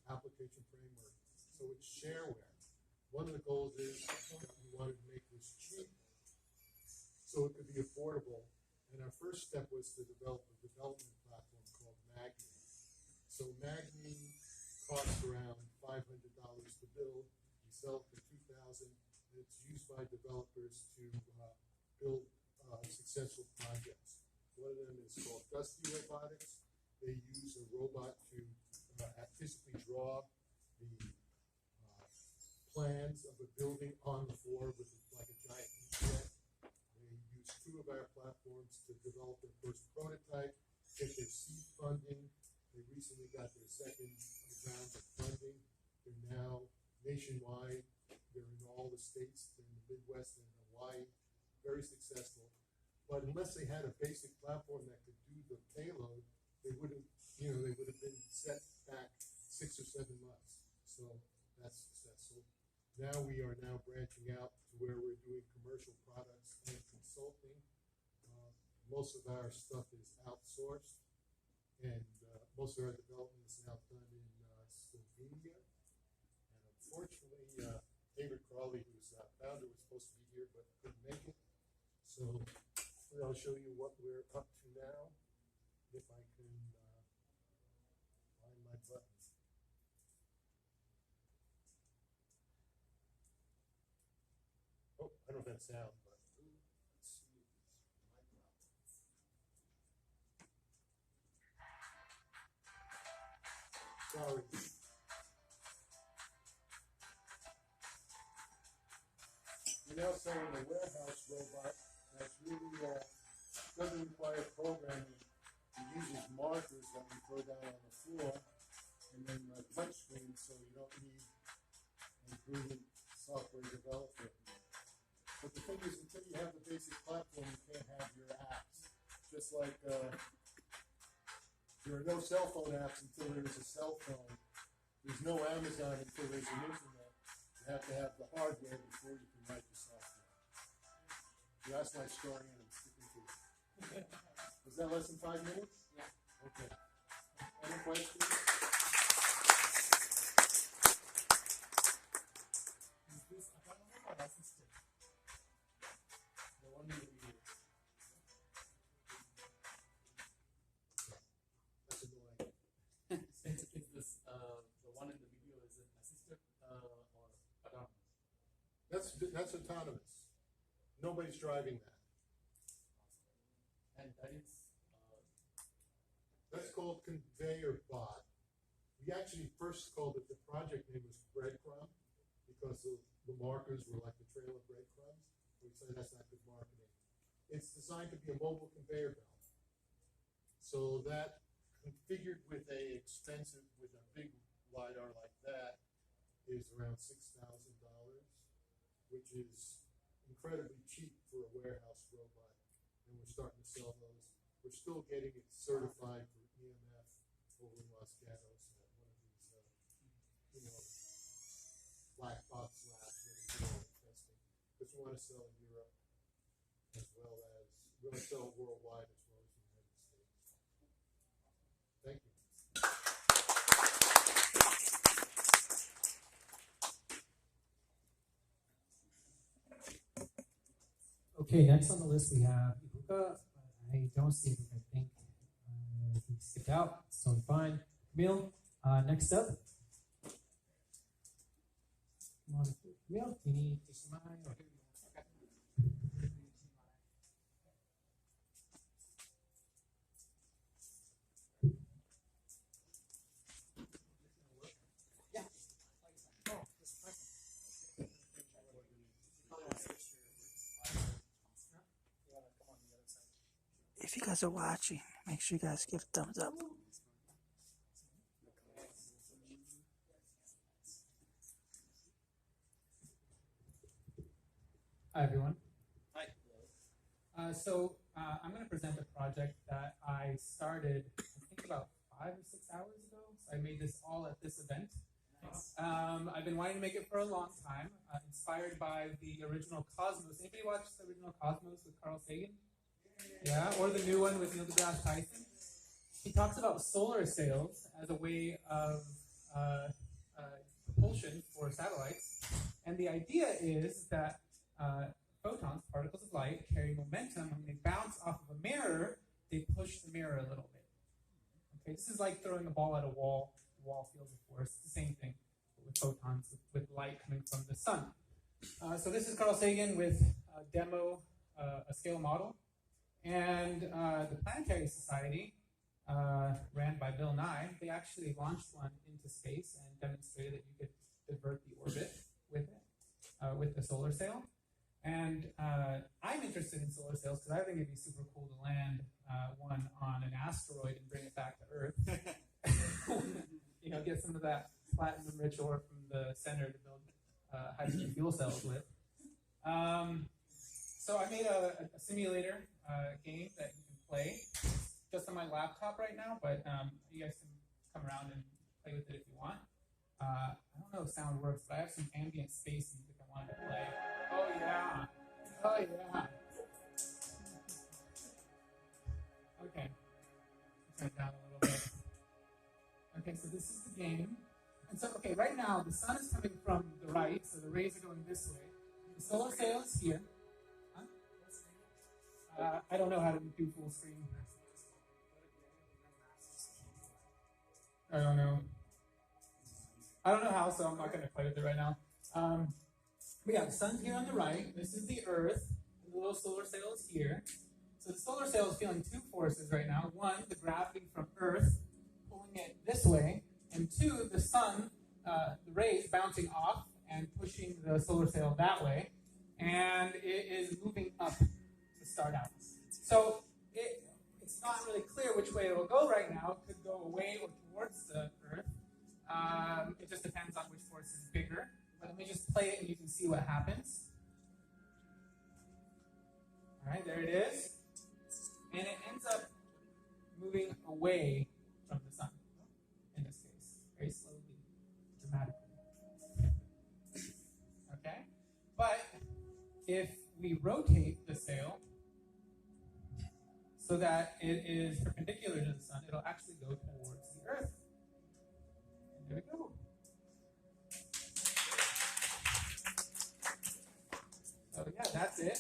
K: Application Framework. So it's shareware. One of the goals is that we wanted to make this cheap so it could be affordable. And our first step was to develop a development platform called Magni. So Magni costs around $500 to build. We sell it for $2,000, and it's used by developers to build successful projects. One of them is called Dusty Robotics. They use a robot to physically draw the plans of a building on the floor with like a giant jet. They use 2 of our platforms to develop their first prototype, get their seed funding. They recently got their second round of funding. They're now nationwide. They're in all the states in the Midwest and Hawaii. Very successful. But unless they had a basic platform that could do the payload, they would have been set back 6 or 7 months. So that's successful. Now we are now branching out to where we're doing commercial products and consulting. Most of our stuff is outsourced, and most of our development is now done in Slovenia. And unfortunately, David Crawley, who's our founder, was supposed to be here but couldn't make it. So I'll show you what we're up to now, if I can find my buttons. Oh, I don't know if that's sound, but let's see if it's my problem. Sorry. We're now selling a warehouse robot that's really doesn't require programming. It uses markers that we throw down on the floor, and then a touch screen, so you don't need a brilliant software developer. But the thing is, until you have the basic platform, you can't have your apps. Just like there are no cell phone apps until there is a cell phone. There's no Amazon until there's an internet. You have to have the hardware before you can write the software. So that's my story, and I'm sticking to it. Was that less than 5 minutes? Yeah. Okay. Any questions?
B: Is this autonomous or assisted? The one in the video.
K: That's annoying.
G: Is this the one in the video? Is it assisted or autonomous?
K: That's autonomous. Nobody's driving that.
G: And that is
K: That's called conveyor bot. We actually first called it, the project name was breadcrumb, because the markers were like the trail of breadcrumbs. We said that's not good marketing. It's designed to be a mobile conveyor belt. So that configured with a big LiDAR like that is around $6,000, which is incredibly cheap for a warehouse robot. And we're starting to sell those. We're still getting it certified for EMF over in Los Gatos at one of these, black box labs where they do all the testing. Because we want to sell in Europe as well as, we want to sell worldwide as well as the United States. Thank you.
B: Okay, next on the list we have Ibuka. I don't see Ibuka. I think he skipped out. It's totally fine. Camille, next up. Camille, you need to smile. Okay.
L: If you guys are watching, make sure you guys give a thumbs up.
B: Hi, everyone.
G: Hi.
B: I'm going to present a project that I started, I think, about 5 or 6 hours ago. So I made this all at this event.
G: Nice.
B: I've been wanting to make it for a long time, inspired by the original Cosmos. Anybody watch the original Cosmos with Carl Sagan? Yeah, or the new one with Neil deGrasse Tyson. He talks about solar sails as a way of propulsion for satellites. And the idea is that photons, particles of light, carry momentum. When they bounce off of a mirror, they push the mirror a little bit. Okay, this is like throwing a ball at a wall. The wall feels a force. It's the same thing with photons, with light coming from the sun. So this is Carl Sagan with a demo, a scale model. And the Planetary Society, ran by Bill Nye, they actually launched one into space and demonstrated that you could divert the orbit with it, with the solar sail. And I'm interested in solar sails because I think it'd be super cool to land one on an asteroid and bring it back to Earth. Get some of that platinum-rich ore from the center to build hydrogen fuel cells with. So I made a simulator game that you can play just on my laptop right now, but you guys can come around and play with it if you want. I don't
M: don't know if sound works, but I have some ambient space music I wanted to play. Oh yeah. Oh yeah. Okay. Turn it down a little bit. Okay, so this is the game. And so, okay, right now the sun is coming from the right, so the rays are going this way. The solar sail is here. Huh? I don't know how to do full screen. I don't know. I don't know how, so I'm not going to play with it right now. But yeah, the sun's here on the right. This is the Earth. And the little solar sail is here. So the solar sail is feeling two forces right now. One, the gravity from Earth pulling it this way. And two, the sun, the rays bouncing off and pushing the solar sail that way. And it is moving up to start out. So it's not really clear which way it will go right now. It could go away or towards the Earth. It just depends on which force is bigger. But let me just play it and you can see what happens. All right, there it is. And it ends up moving away from the sun, in this case, very slowly, dramatically. Okay? But if we rotate the sail so that it is perpendicular to the sun, it'll actually go towards the Earth. And there we go. So yeah, that's it.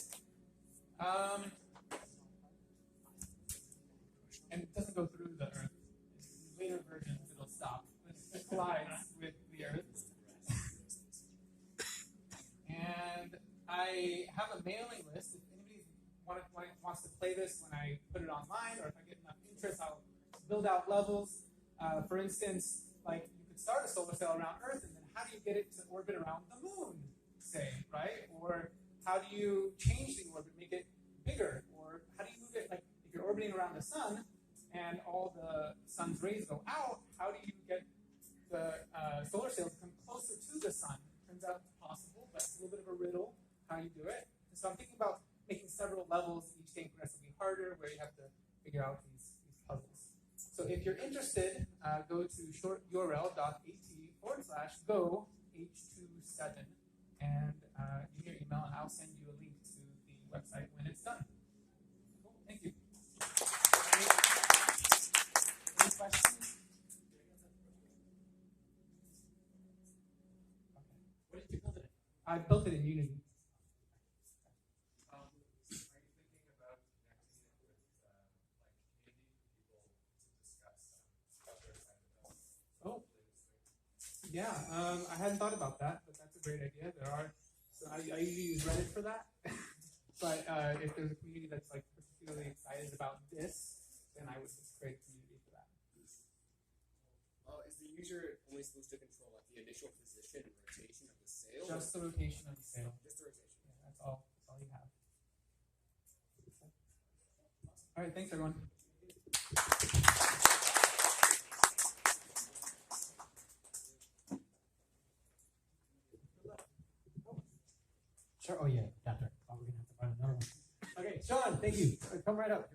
M: And it doesn't go through the Earth. In later versions, it'll stop. It collides with the Earth. And I have a mailing list. If anybody wants to play this when I put it online, or if I get enough interest, I'll build out levels. For instance, like you could start a solar sail around Earth, and then how do you get it to orbit around the moon, say, right? Or how do you change the orbit, make it bigger? Or how do you move it, like if you're orbiting around the sun and all the sun's rays go out, how do you get the solar sail to come closer to the sun? Turns out it's possible, but it's a little bit of a riddle how you do it. And so I'm thinking about making several levels, each getting progressively harder, where you have to figure out these puzzles. So if you're interested, go to shorturl.at/go h27 and give me your email, and I'll send you a link to the website when it's done. Cool. Thank you. Any questions? Okay. What did you build it in? I built it in Unity.
G: Are you thinking about connecting it with community people to discuss how they're excited about?
M: Oh. Yeah, I hadn't thought about that, but that's a great idea. There are, so I usually use Reddit for that. But if there's a community that's like particularly excited about this, then I would just create a community for that.
G: Is the user only supposed to control like the initial position and rotation of the sail?
M: Just the rotation of the sail.
G: Just the rotation.
M: Yeah, that's all you have. All right, thanks everyone. Sure. Oh yeah, that's right. Oh, we're gonna have to find another one. Okay, Sean, thank you. Come right up.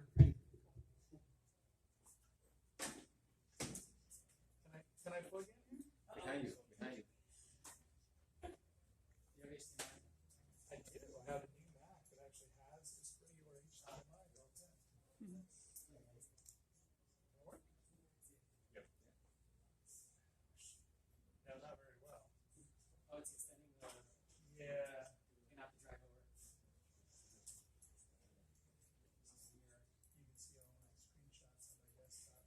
A: Can I plug in here?
G: Behind you. Behind you.
A: I did. I have a new Mac that actually has display your HDMI built in. Work? Yep. No, not very well.
G: Oh, it's extending the.
A: Yeah.
G: You're gonna have to drag over.
A: You can see all my screenshots on my desktop.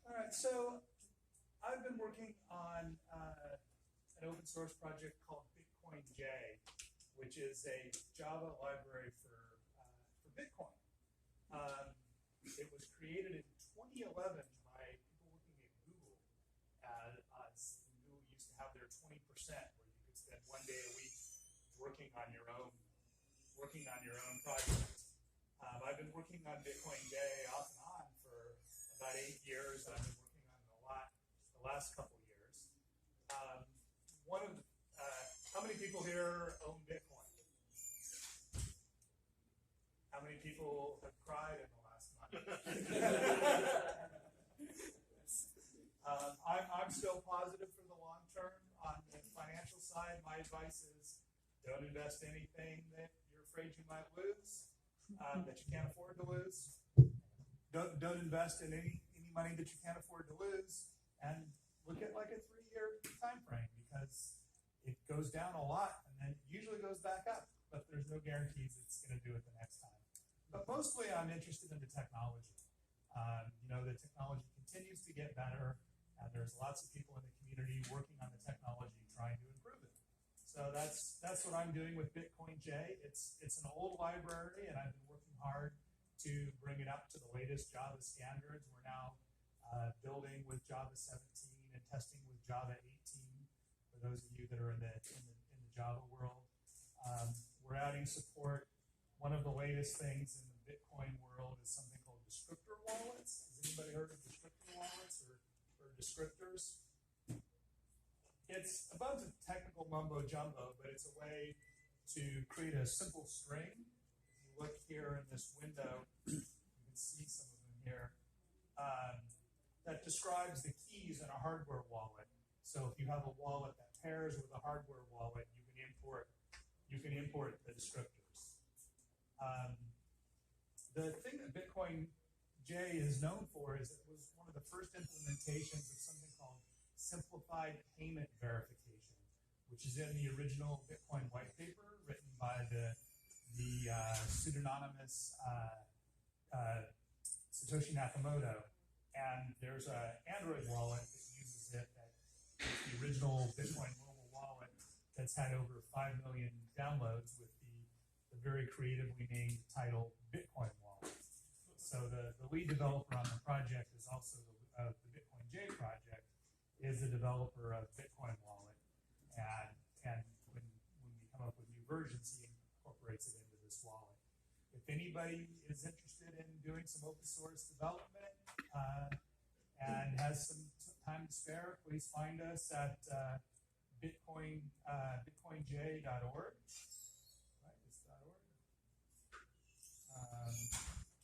A: All right, so I've been working on an open source project called Bitcoin J, which is a Java library for Bitcoin. It was created in 2011 by people working at Google. Google used to have their 20%, where you could spend one day a week working on your own project.
N: I've been working on Bitcoin J off and on for about 8 years, and I've been working on it a lot the last couple years. How many people here own Bitcoin? How many people have cried in the last month? I'm still positive for the long term. On the financial side, my advice is don't invest anything that you're afraid you might lose, that you can't afford to lose. Don't invest in any money that you can't afford to lose, and look at like a 3-year time frame, because it goes down a lot and then it usually goes back up, but there's no guarantees it's going to do it the next time. But mostly I'm interested in the technology. The technology continues to get better, and there's lots of people in the community working on the technology trying to improve it. So that's what I'm doing with Bitcoin J. It's an old library, and I've been working hard to bring it up to the latest Java standards. We're now building with Java 17 and testing with Java 18. For those of you that are in the Java world, we're adding support. One of the latest things in the Bitcoin world is something called descriptor wallets. Has anybody heard of descriptor wallets or descriptors? It's a bunch of technical mumbo jumbo, but it's a way to create a simple string. If you look here in this window, you can see some of them here, that describes the keys in a hardware wallet. So if you have a wallet that pairs with a hardware wallet, you can import the descriptors. The thing that Bitcoin J is known for is it was one of the first implementations of something called simplified payment verification, which is in the original Bitcoin white paper written by the pseudonymous Satoshi Nakamoto. And there's an Android wallet that uses it, that is the original Bitcoin mobile wallet that's had over 5 million downloads with the very creatively named title Bitcoin wallet. So the lead developer on the project is also the Bitcoin J project, is the developer of Bitcoin wallet. And when we come up with new versions, he incorporates it into this wallet. If anybody is interested in doing some open source development and has some time to spare, please find us at bitcoinj.org. Right, it's .org.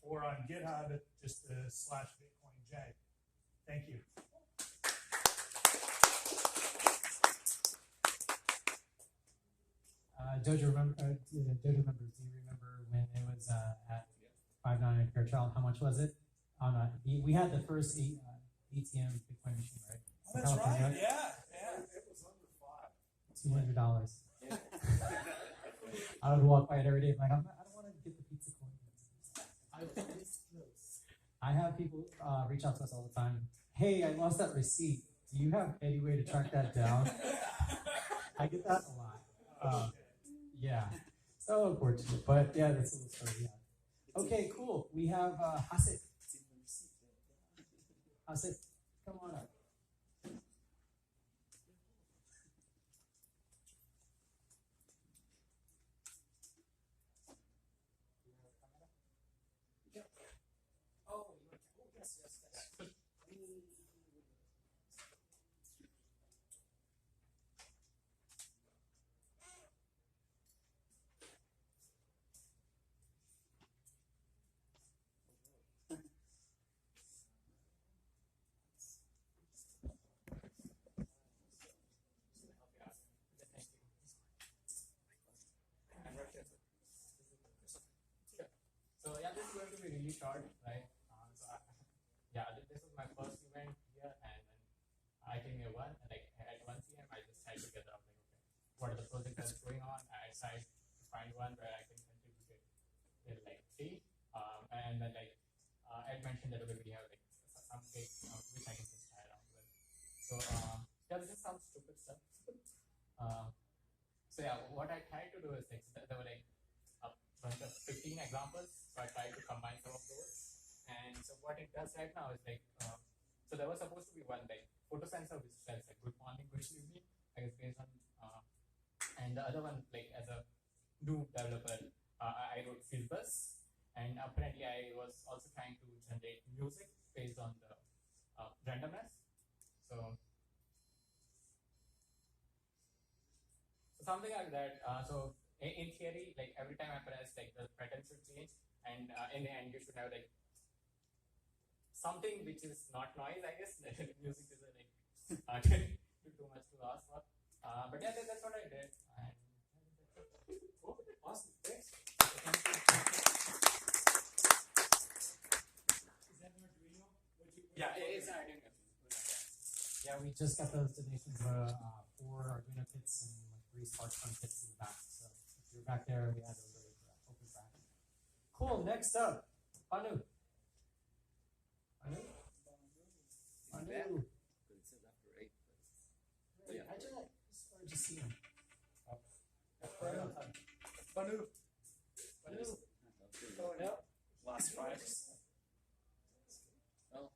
N: Or on GitHub at just /BitcoinJ. Thank you.
B: Dojo members, do you remember when it was at 5.9 at Fairchild? How much was it? We had the first ATM Bitcoin machine, right?
N: Oh, that's right. Yeah.
E: It was under $5.
B: $200. Yeah. I would walk by it every day, like I don't want to get the pizza coin. I have people reach out to us all the time. Hey, I lost that receipt. Do you have any way to track that down? I get that a lot. Yeah, so unfortunate, but yeah, that's a little story. Yeah. Okay, cool. We have Hasif. Hasif, come on up.
M: So yeah, this is going to be really short, right? This was my first event here, and then I came here at 1 p.m. I just tried to get out, what are the projects that's going on? I tried to find one where I can contribute with free, and then Ed mentioned that we have some case which I can just try around with. So this just sounds stupid stuff. What I tried to do is there were a bunch of 15 examples, so I tried to combine some of those. And so what it does right now is so there was supposed to be one photo sensor which says good morning, good evening, based on, and the other one as a new developer, I wrote field bus,
O: And apparently, I was also trying to generate music based on the randomness. So something like that. So in theory, like every time I press, like the pattern should change, and in the end, you should have like something which is not noise. I guess music is like too much to ask for. But yeah, that's what I did. And oh, awesome! Thanks. Yeah, it's an Arduino.
B: Yeah, we just got those donations for 4 Arduino kits and like 3 SparkFun kits in the back. So if you're back there, we had those really open back. Cool. Next up, Anu. Anu. Anu. Wait, I just see him. Oh. Right on time.
P: Banu.
B: Anu.
P: Going up. Last 5.
B: Well,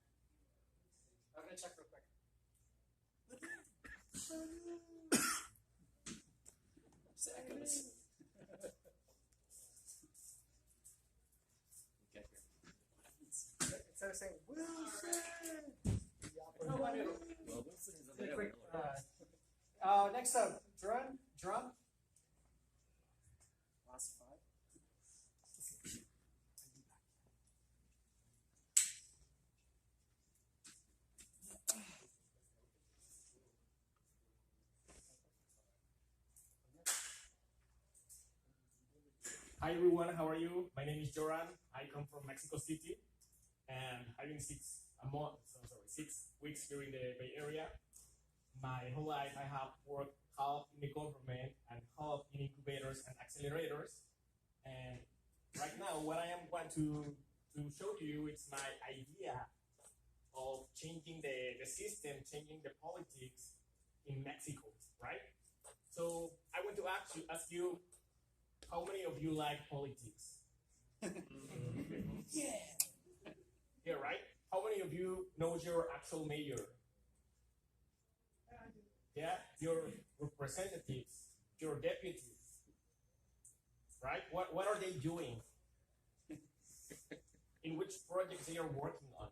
B: I'm gonna check real quick.
P: Seconds.
B: Instead of saying Wilson.
P: Well, Wilson is available.
B: Next up, Drum.
P: Last 5.
Q: Hi everyone, how are you? My name is Joran. I come from Mexico City, and I've been 6 weeks here in the Bay Area. My whole life I have worked half in the government and half in incubators and accelerators. And right now, what I am going to show you is my idea of changing the system, changing the politics in Mexico, right? So I want to ask you, how many of you like politics? Yeah. Yeah, right? How many of you knows your actual mayor? Yeah, your representatives, your deputies, right? What are they doing? In which projects they are working on?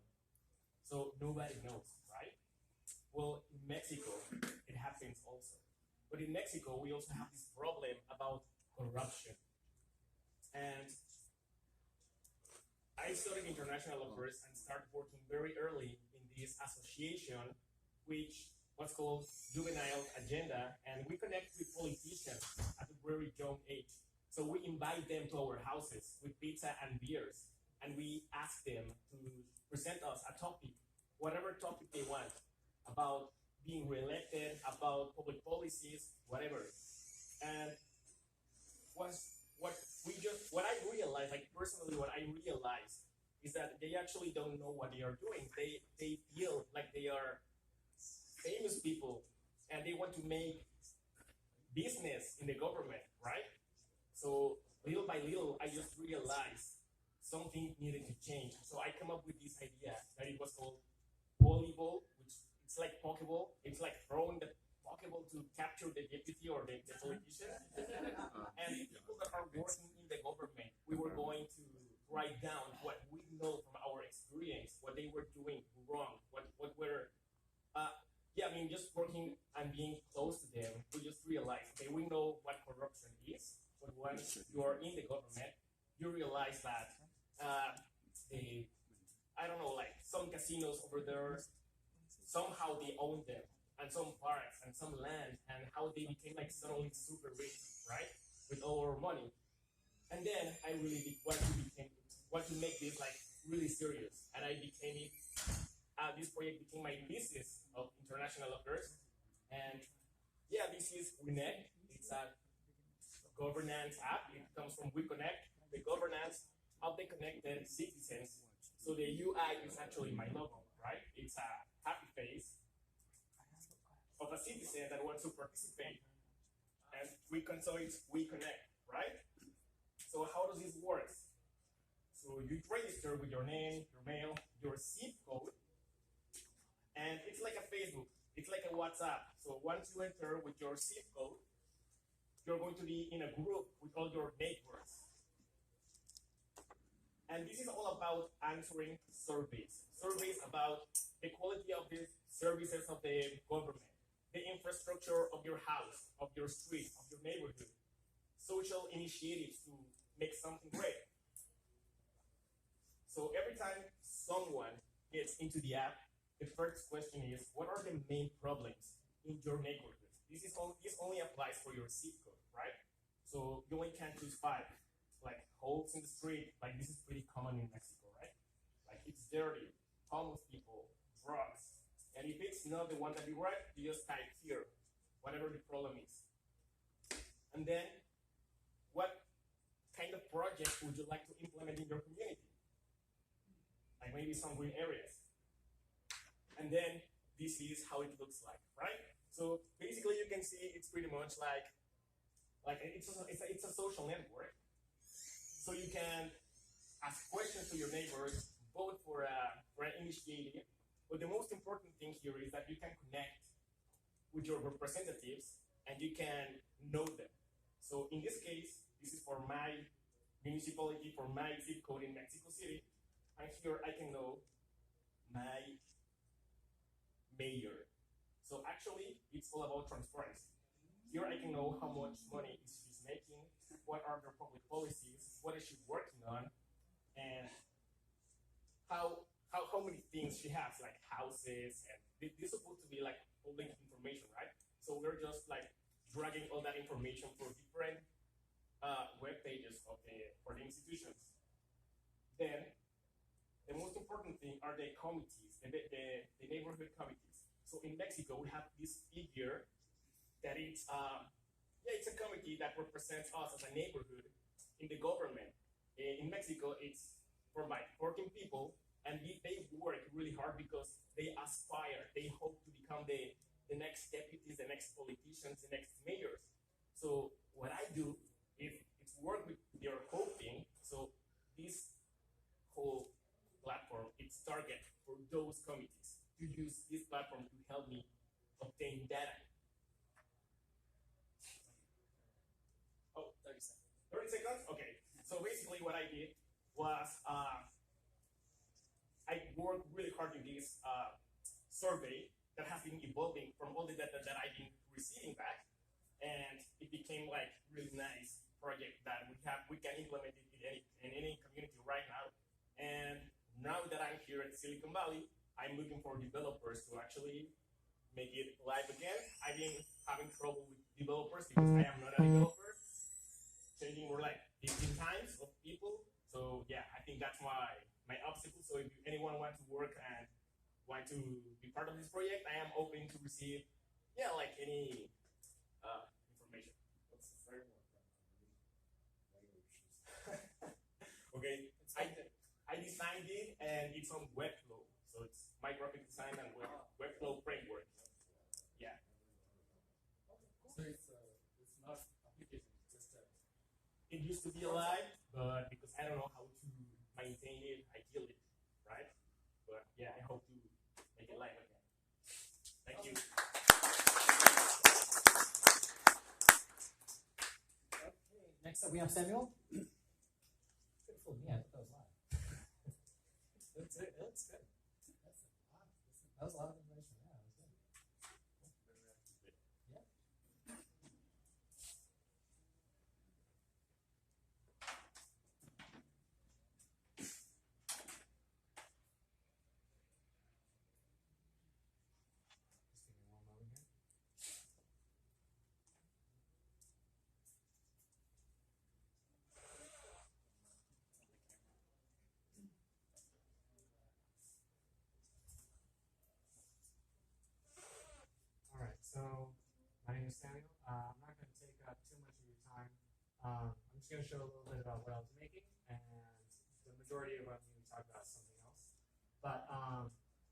Q: So nobody knows, right? Well, in Mexico, it happens also. But in Mexico, we also have this problem about corruption. And I studied international affairs and started working very early in this association, which was called Juvenile Agenda, and we connect with politicians at a very young age. So we invite them to our houses with pizza and beers, and we ask them to present us a topic, whatever topic they want, about being reelected, about public policies, whatever. And what I realized, like personally, what I realized is that they actually don't know what they are doing. They feel like they are famous people and they want to make business in the government, right? So little by little, I just realized something needed to change. So I come up with this idea that it was called volleyball, which it's like Pokeball. It's like throwing the Pokeball to capture the deputy or the politician. And people that are working in the government, we were going to write down what we know from our experience, what they were doing wrong, what were just working and being close to them, we just realized, okay, we know what corruption is, but once you are in the government, you realize that like some casinos over there, somehow they own them, and some parks and some land, and how they became like suddenly super rich, right, with all our money. And then I really want to make this like really serious, and I became it. This project became my thesis of international affairs, and yeah, this is WeConnect. It's a governance app. It comes from WeConnect, the governance of the connected citizens. So the UI is actually my logo, right? It's a happy face of a citizen that wants to participate, and so it's WeConnect, right? So how does this work? So you register with your name, your mail, your zip code, and it's like a Facebook, it's like a WhatsApp. So once you enter with your zip code, you're going to be in a group with all your neighbors. And this is all about answering surveys. Surveys about the quality of the services of the government, the infrastructure of your house, of your street, of your neighborhood, social initiatives to make something great. So every time someone gets into the app, the first question is, what are the main problems in your neighborhood? This only applies for your zip code, right? So you only can choose 5. Like holes in the street, like this is pretty common in Mexico, right? Like it's dirty, homeless people, drugs. And if it's not the one that you write, you just type here, whatever the problem is. And then, what kind of project would you like to implement in your community? Like maybe some green areas. And then, this is how it looks like, right? So basically you can see it's pretty much like it's a social network. So you can ask questions to your neighbors, vote for an initiative. But the most important thing here is that you can connect with your representatives and you can know them. So in this case, this is for my municipality, for my zip code in Mexico City. And here I can know my mayor. So actually, it's all about transparency. Here I can know how much money she's making, what are their public policies, what is she working on, and how many things she has, like houses, and this is supposed to be like public information, right? So we're just like dragging all that information for different web pages for the institutions. Then the most important thing are the committees, the neighborhood committees. So in Mexico, we have this figure that it's a committee that represents us as a neighborhood in the government. In Mexico, it's for like 14 people, and they work really hard because they aspire, they hope to become the next deputies, the next politicians, the next mayors. So what I do is it's work with their hoping. So this whole platform, it's target for those committees to use this platform to help me obtain data. Oh, 30 seconds. 30 seconds? Okay. So basically what I did was I worked really hard in this survey that has been evolving from all the data that I've been receiving back, and it became like really nice project that we can implement it in any community right now. And now that I'm here at Silicon Valley, I'm looking for developers to actually make it live again. I've been having trouble with developers because I am not a developer. Changing more like 15 times of people. So yeah, I think that's my obstacle. So if anyone wants to work and want to be part of this project, I am open to receive, like any information.
P: What's the framework?
Q: Okay, I designed it and it's on Webflow. So it's my graphic design and Webflow framework. Yeah.
P: So it's not application, it's just
Q: it used to be alive, but because I don't know how to maintain it, I killed it, right? But yeah, I hope to make it live again. Thank you.
B: Okay, next up we have Samuel. Good for me, I thought that was live. That's it, that looks good. That was a lot of information. Yeah, that was good. Yeah. Just give me one moment here. All right, so my name is Samuel. I'm not going to take up too much of your time. I'm just going to show a little bit about what I was making, and the majority of what I'm going to talk about is something else. But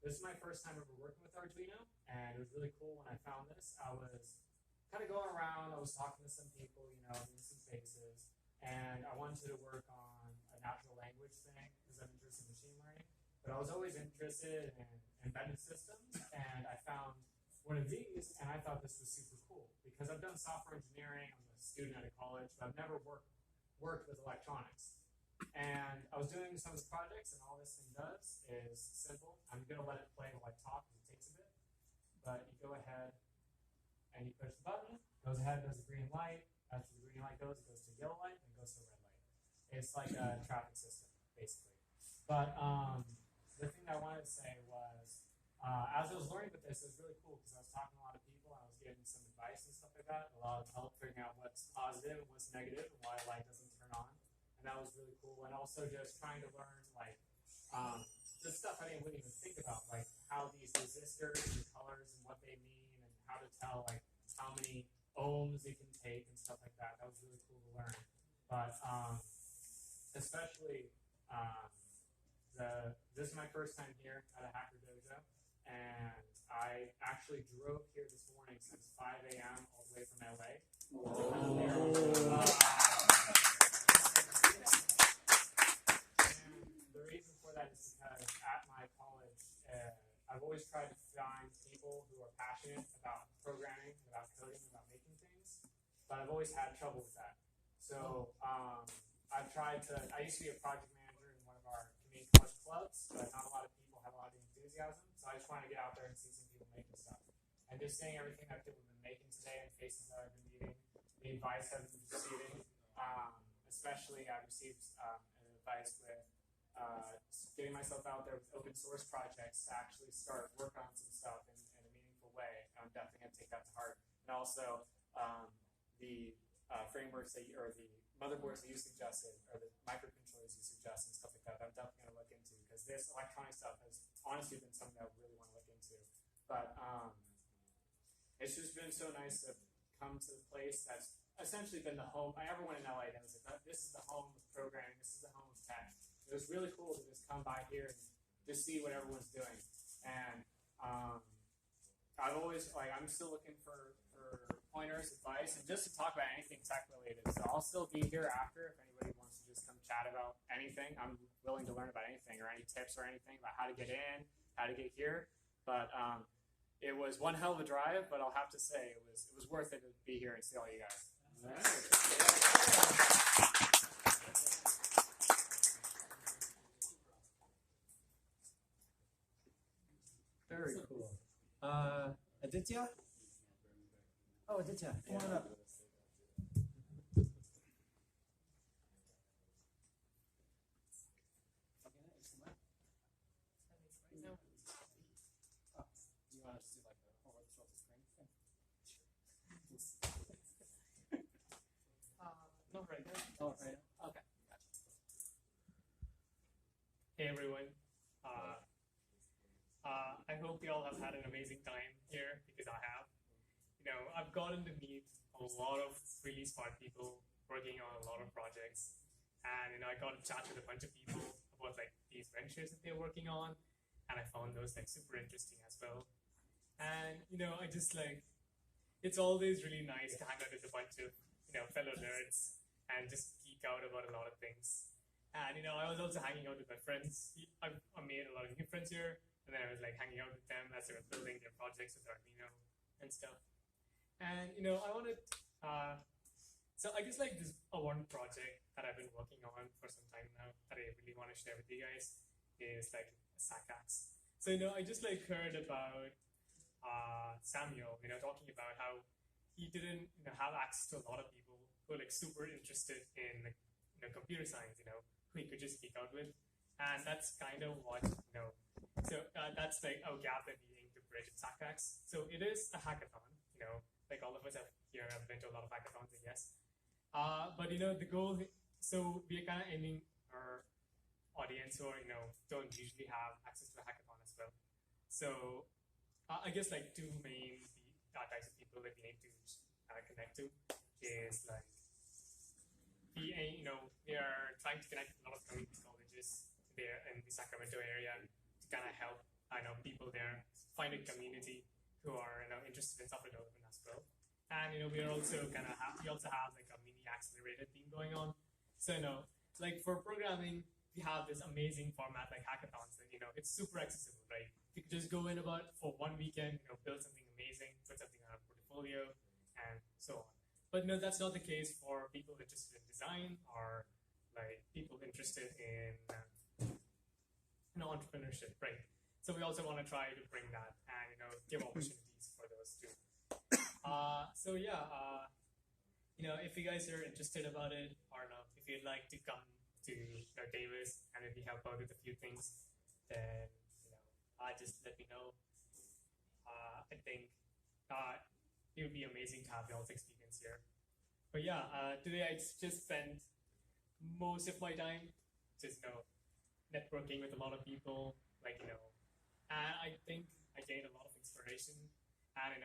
B: this is my first time ever working with Arduino, and it was really cool when I found this. I was kind of going around, I was talking to some people, doing some spaces, and I wanted to work on a natural language thing because I'm interested in machine learning. But I was always interested in embedded systems, and I found one of these, and I thought this was super cool because I've done software engineering. I'm a student at a college, but I've never worked with electronics.
O: And I was doing some of the projects, and all this thing does is simple. I'm going to let it play while I talk because it takes a bit. But you go ahead and you push the button, goes ahead, does the green light. After the green light goes, it goes to yellow light, and goes to red light. It's like a traffic system, basically. But the thing that I wanted to say was, as I was learning with this, it was really cool because I was talking to a lot of people, and I was getting some advice and stuff like that, a lot of help figuring out what's positive and what's negative, and why a light doesn't turn on. And that was really cool. And also just trying to learn, like, the stuff I didn't really even think about, like how these resistors and colors and what they mean, and how to tell, like, how many ohms it can take and stuff like that. That was really cool to learn. But especially, this is my first time here at a Hacker Dojo, and I actually drove here this morning since 5 a.m. all the way from LA. The reason for that is because at my college, I've always tried to find people who are passionate about programming, about coding, about making things, but I've always had trouble with that. So I used to be a project manager in one of our community college clubs, but not a lot of people have a lot of enthusiasm, so I just wanted to get out there and see some people making stuff. And just seeing everything that people have been making today and faces that I've been meeting, the advice I've been receiving, especially I've received advice with getting myself out there with open source projects to actually start work on some stuff in a meaningful way. I'm definitely going to take that to heart. And also the frameworks or the motherboards that you suggested, or the microcontrollers you suggested, and stuff like that, I'm definitely going to look into, because this electronic stuff has honestly been something that I really want to look into. But it's just been so nice to come to the place that's essentially been the home. Everyone in LA knows it. This is the home of programming. This is the home of tech. It was really cool to just come by here and just see what everyone's doing. And I've always, I'm still looking for pointers, advice, and just to talk about anything tech related. So I'll still be here after if anybody wants to just come chat about anything. I'm willing to learn about anything, or any tips or anything about how to get in, how to get here. But it was one hell of a drive, but I'll have to say it was worth it to be here and see all you guys.
B: Very cool. Aditya? Oh, Aditya, come on up.
O: You want us to do like a whole show the screen thing?
R: Not right now.
O: Oh, right now? Okay. Gotcha.
R: Hey everyone. I hope you all have had an amazing time here, because I have. You know, I've gotten to meet a lot of really smart people working on a lot of projects, and I got to chat with a bunch of people about like these ventures that they're working on, and I found those like super interesting as well. And I just it's always really nice to hang out with a bunch of fellow nerds and just geek out about a lot of things. And I was also hanging out with my friends. I made a lot of new friends here. And then I was hanging out with them as they were building their projects with Arduino and stuff. And I wanted, so I guess this one project that I've been working on for some time now that I really want to share with you guys is a SACAX. So I just heard about Samuel, talking about how he didn't have access to a lot of people who are super interested in computer science, who he could just geek out with. And that's kind of what, so that's a gap that we aim to bridge at SACAX. So it is a hackathon, all of us have been to a lot of hackathons, I guess. But the goal, so we are kind of aiming our audience who don't usually have access to a hackathon as well. So I guess two main types of people that we aim to connect to is we are trying to connect with a lot of community colleges there in the Sacramento area to kind of help people there find a community who are interested in software development as well. And we are also we also have a mini accelerator team going on. So for programming, we have this amazing format like hackathons, and it's super accessible, right? You can just go in for one weekend, build something amazing, put something on a portfolio, and so on. But that's not the case for people interested in design or like people interested in entrepreneurship, right? So we also want to try to bring that and give opportunities for those too. So yeah, if you guys are interested about it, or if you'd like to come to Davis and maybe help out with a few things, then just let me know. I think it would be amazing to have y'all's experience here. But yeah, today I just spent most of my time just networking with a lot of people, and I think I gained a lot of inspiration, and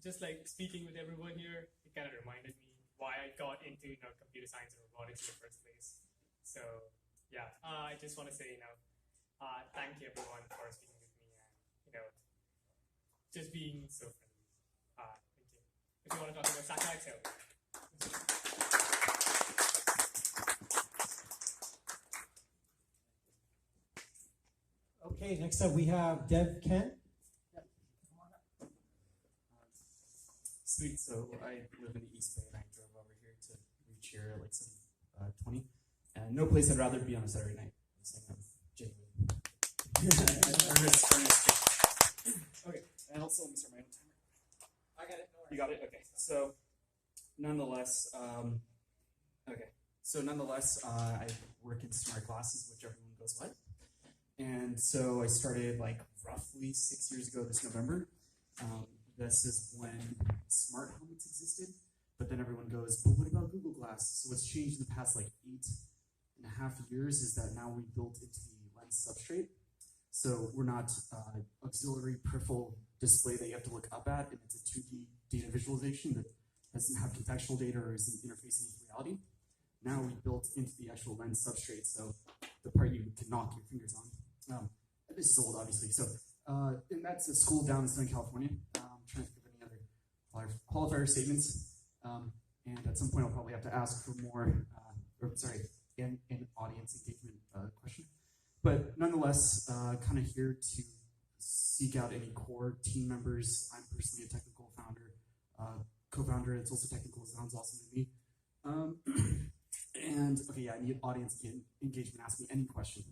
R: just like speaking with everyone here, it kind of reminded me why I got into computer science and robotics in the first place. So yeah, I just want to say thank you everyone for speaking with me and just being so friendly. Thank you. If you want to talk about satellites,
B: Okay, next up we have Dev Ken.
S: Sweet. So I live in the East Bay, and I drove over here to reach here at like 7:20. And no place I'd rather be on a Saturday night. Okay, and also let me start my own timer.
M: I got it. No worries.
S: You got it. Okay. So, nonetheless, I work in smart glasses, which everyone goes what? And so I started like roughly 6 years ago this November. This is when smart helmets existed, but then everyone goes, but what about Google Glass? So what's changed in the past like 8.5 years is that now we built into the lens substrate. So we're not auxiliary peripheral display that you have to look up at, and it's a 2D data visualization that doesn't have contextual data or isn't interfacing with reality. Now we built into the actual lens substrate, so the part you can knock your fingers on. This is old, obviously. So, and that's a school down in Southern California. I'm trying to think of any other qualifier statements. And at some point, I'll probably have to ask for more, an audience engagement question. But nonetheless, kind of here to seek out any core team members. I'm personally a technical founder, co-founder. It's also technical. It sounds awesome to me. And okay, yeah, I need audience engagement. Ask me any question.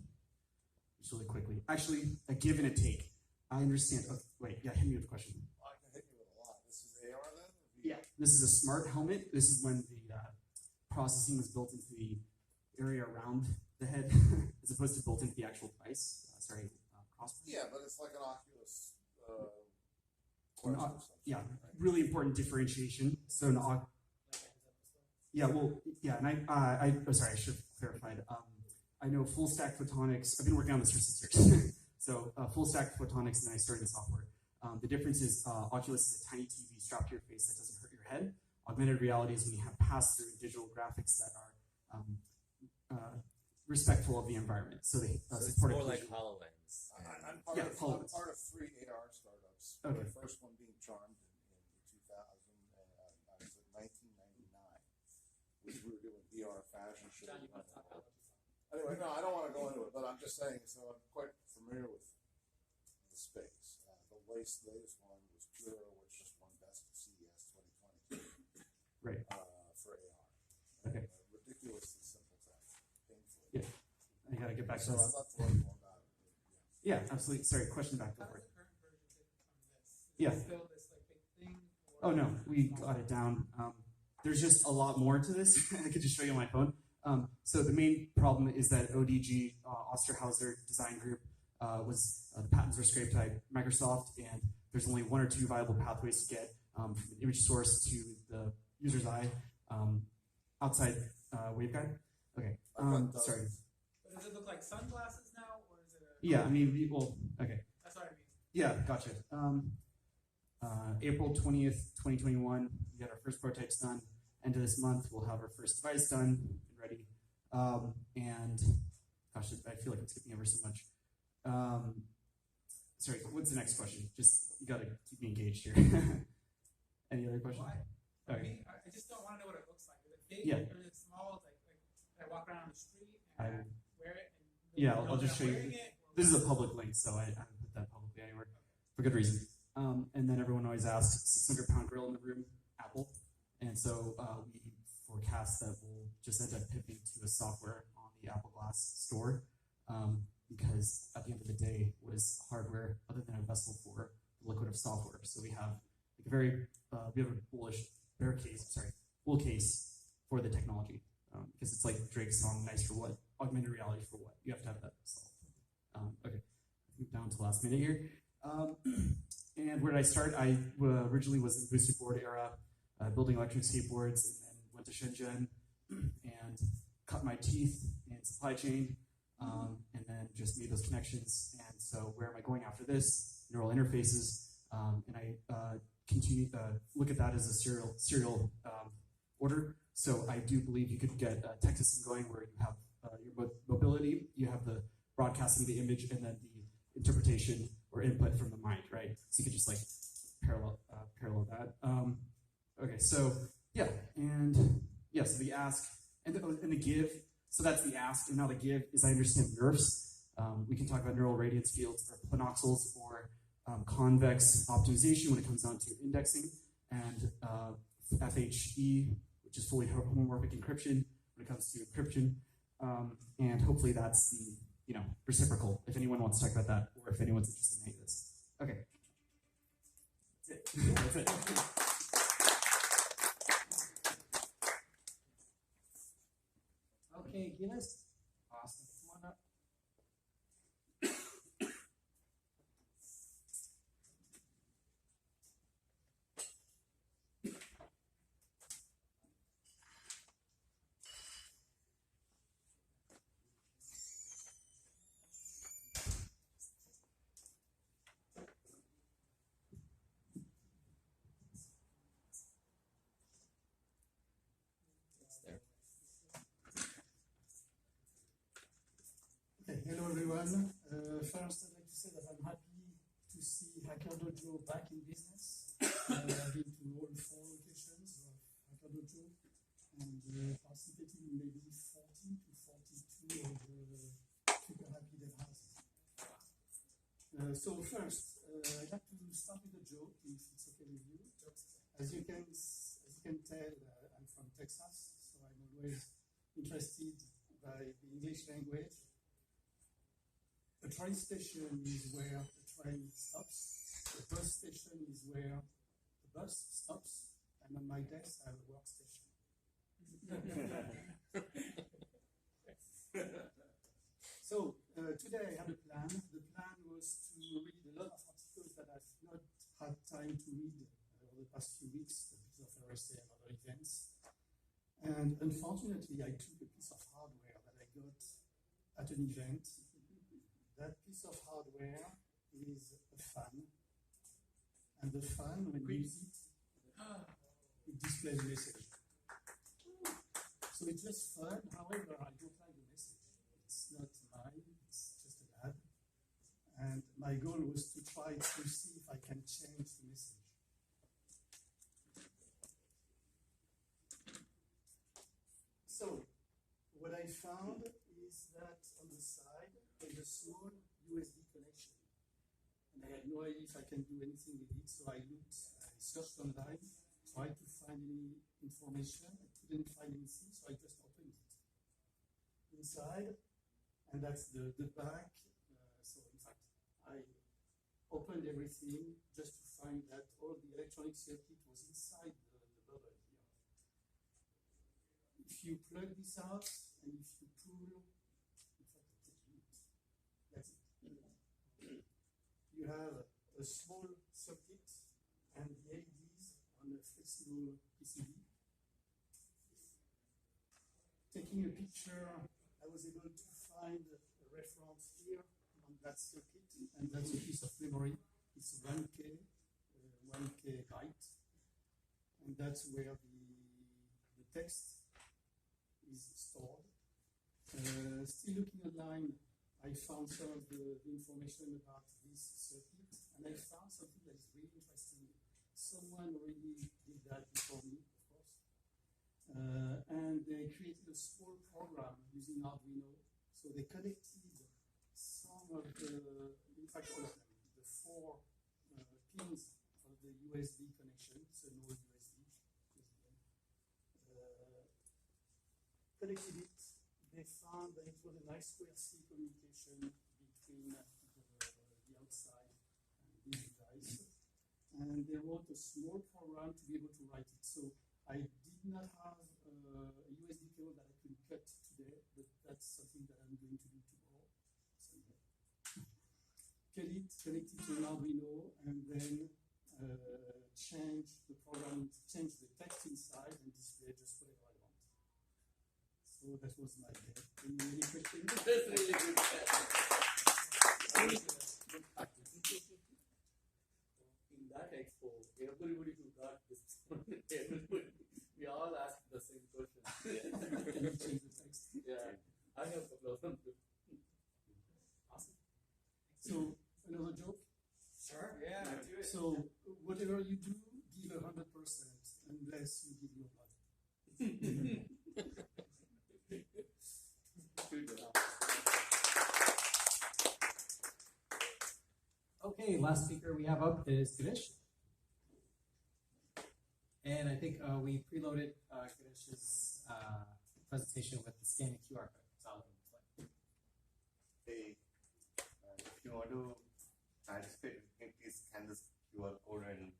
S: Just really quickly. Actually, a give and a take. I understand. Oh, wait, yeah, hit me with a question.
K: I can hit you with a lot. This is AR then?
S: Yeah, this is a smart helmet. This is when the processing is built into the area around the head, as opposed to built into the actual device.
K: Yeah, but it's like an Oculus.
S: Yeah, really important differentiation. So an yeah, well, yeah, and I sorry, I should have clarified. I know full stack photonics. I've been working on this for 6 years. So full stack photonics, and then I started in software. The difference is Oculus is a tiny TV strapped to your face that doesn't hurt your head. Augmented reality is when you have pass-through digital graphics that are respectful of the environment. So they support
T: more like HoloLens.
K: I'm part of 3 AR startups.
S: Okay.
K: The first one being Charmed in 1999, which we were doing VR fashion shows. Anyway, no, I don't want to go into it, but I'm just saying, so I'm quite familiar with the space. The latest one was Pure, which just won Best of CES 2022.
S: Right.
K: For AR.
S: Okay.
K: Ridiculously simple tech. Painfully.
S: Yeah. I gotta get back to
K: so
S: this.
K: I'd love to learn more about it.
S: Yeah, absolutely. Sorry, question back over. Yeah. Oh no, we got it down. There's just a lot more to this. I could just show you on my phone. So the main problem is that ODG, Osterhauser Design Group, the patents were scraped by Microsoft, and there's only 1 or 2 viable pathways to get from the image source to the user's eye outside waveguide. Okay, sorry.
M: But does it look like sunglasses now, or is it a...
S: Yeah, I mean, well, okay.
M: That's what I mean.
S: Yeah, gotcha. April 20th, 2021, we got our first prototypes done. End of this month, we'll have our first device done and ready. And gosh, I feel like I'm skipping over so much. Sorry, what's the next question? Just, you gotta keep me engaged here. Any other questions?
M: Well, I just don't want to know what it looks like. Is it big?
S: Yeah.
M: Or is it small? Like I walk around the street and wear it? And
S: Yeah, I'll just show you. This is a public link, so I haven't put that publicly anywhere for good reason. And then everyone always asks, 600-pound gorilla in the room, Apple. And so we forecast that we'll just end up pivoting to a software on the Apple Glass store, because at the end of the day, what is hardware other than a vessel for the liquid of software? So we have like a very we have a bull case for the technology, because it's like Drake's song, "Nice for what? Augmented reality for what?" You have to have that solved. Okay, down to the last minute here. And where did I start? I originally was in the boosted board era, building electric skateboards, and then went to Shenzhen and cut my teeth in supply chain, and then just made those connections. And so where am I going after this? Neural interfaces. And I continue look at that as a serial order. So I do believe you could get a tech system going where you have your mobility, you have the broadcasting of the image, and then the interpretation or input from the mind, right? So you could just like parallel that. Okay, so yeah, and yeah, so the ask and the give. So that's the ask, and now the give is I understand nerves. We can talk about neural radiance fields or planoxels or convex optimization when it comes down to indexing, and FHE, which is fully homomorphic encryption when it comes to encryption, and hopefully that's the reciprocal. If anyone wants to talk about that, or if anyone's interested in any of this, okay. That's it.
C: Okay, Guinness. Awesome. Come on up. Okay, hello everyone. First, I'd like to say that I'm happy to see Hacker Dojo back in business. I've been to all 4 locations of Hacker Dojo and participated in maybe 40 to 42 of the super happy dev houses. So first, I'd like to start with a joke, if it's okay with you. As you can tell, I'm from Texas, so I'm always interested by the English language. A train station is where the train stops. A bus station is where the bus stops. And on my desk, I have a workstation. So today I had a plan. The plan was to read a lot of articles that I've not had time to read over the past few weeks, because of RSA and other events. And unfortunately, I took a piece of hardware that I got at an event. That piece of hardware is a fan. And the fan, when you use it, it displays a message. So it's just fun. However, I don't like the message. It's not mine, it's just an ad. And my goal was to try to see if I can change the message. So, what I found is that on the side, there's a small USB connection. And I had no idea if I can do anything with it, so I searched online, tried to find any information. I couldn't find anything, so I just opened it. Inside, and that's the back. So in fact, I opened everything just to find that all the electronic circuit was inside the bubble here. If you plug this out, and if you pull, in fact, that's it. You have a small circuit and the LEDs on a flexible PCB. Taking a picture, I was able to find a reference here on that circuit, and that's a piece of memory. It's 1K byte, and that's where the text is stored. Still looking online, I found some of the information about this circuit, and I found something that is really interesting. Someone already did that before me, of course. And they created a small program using Arduino. So they connected some of the, in fact all of them, the 4 pins of the USB connection, so no USB, collected it, they found that it was a nice way of seeing communication between the outside and these guys. And they wrote a small program to be able to write it. So I did not have a USB cable that I could cut today, but that's something that I'm going to do tomorrow. So yeah. Cut it, connect it to an Arduino, and then change the program, change the text inside, and display just whatever I want. So that was my day. Any questions?
P: That's really good. In that expo, everybody who got this, we all asked the same question.
C: Can you change the text?
P: Yeah, I have a couple of them too.
C: Awesome. So another joke?
M: Sure. Yeah. Do it.
C: So whatever you do, give 100% unless you give your money.
B: Okay, last speaker we have up is Ganesh. And I think we preloaded Ganesh's presentation with the scanning QR code. So I'll play.
T: Hey, if you want to participate, you can please scan this QR code and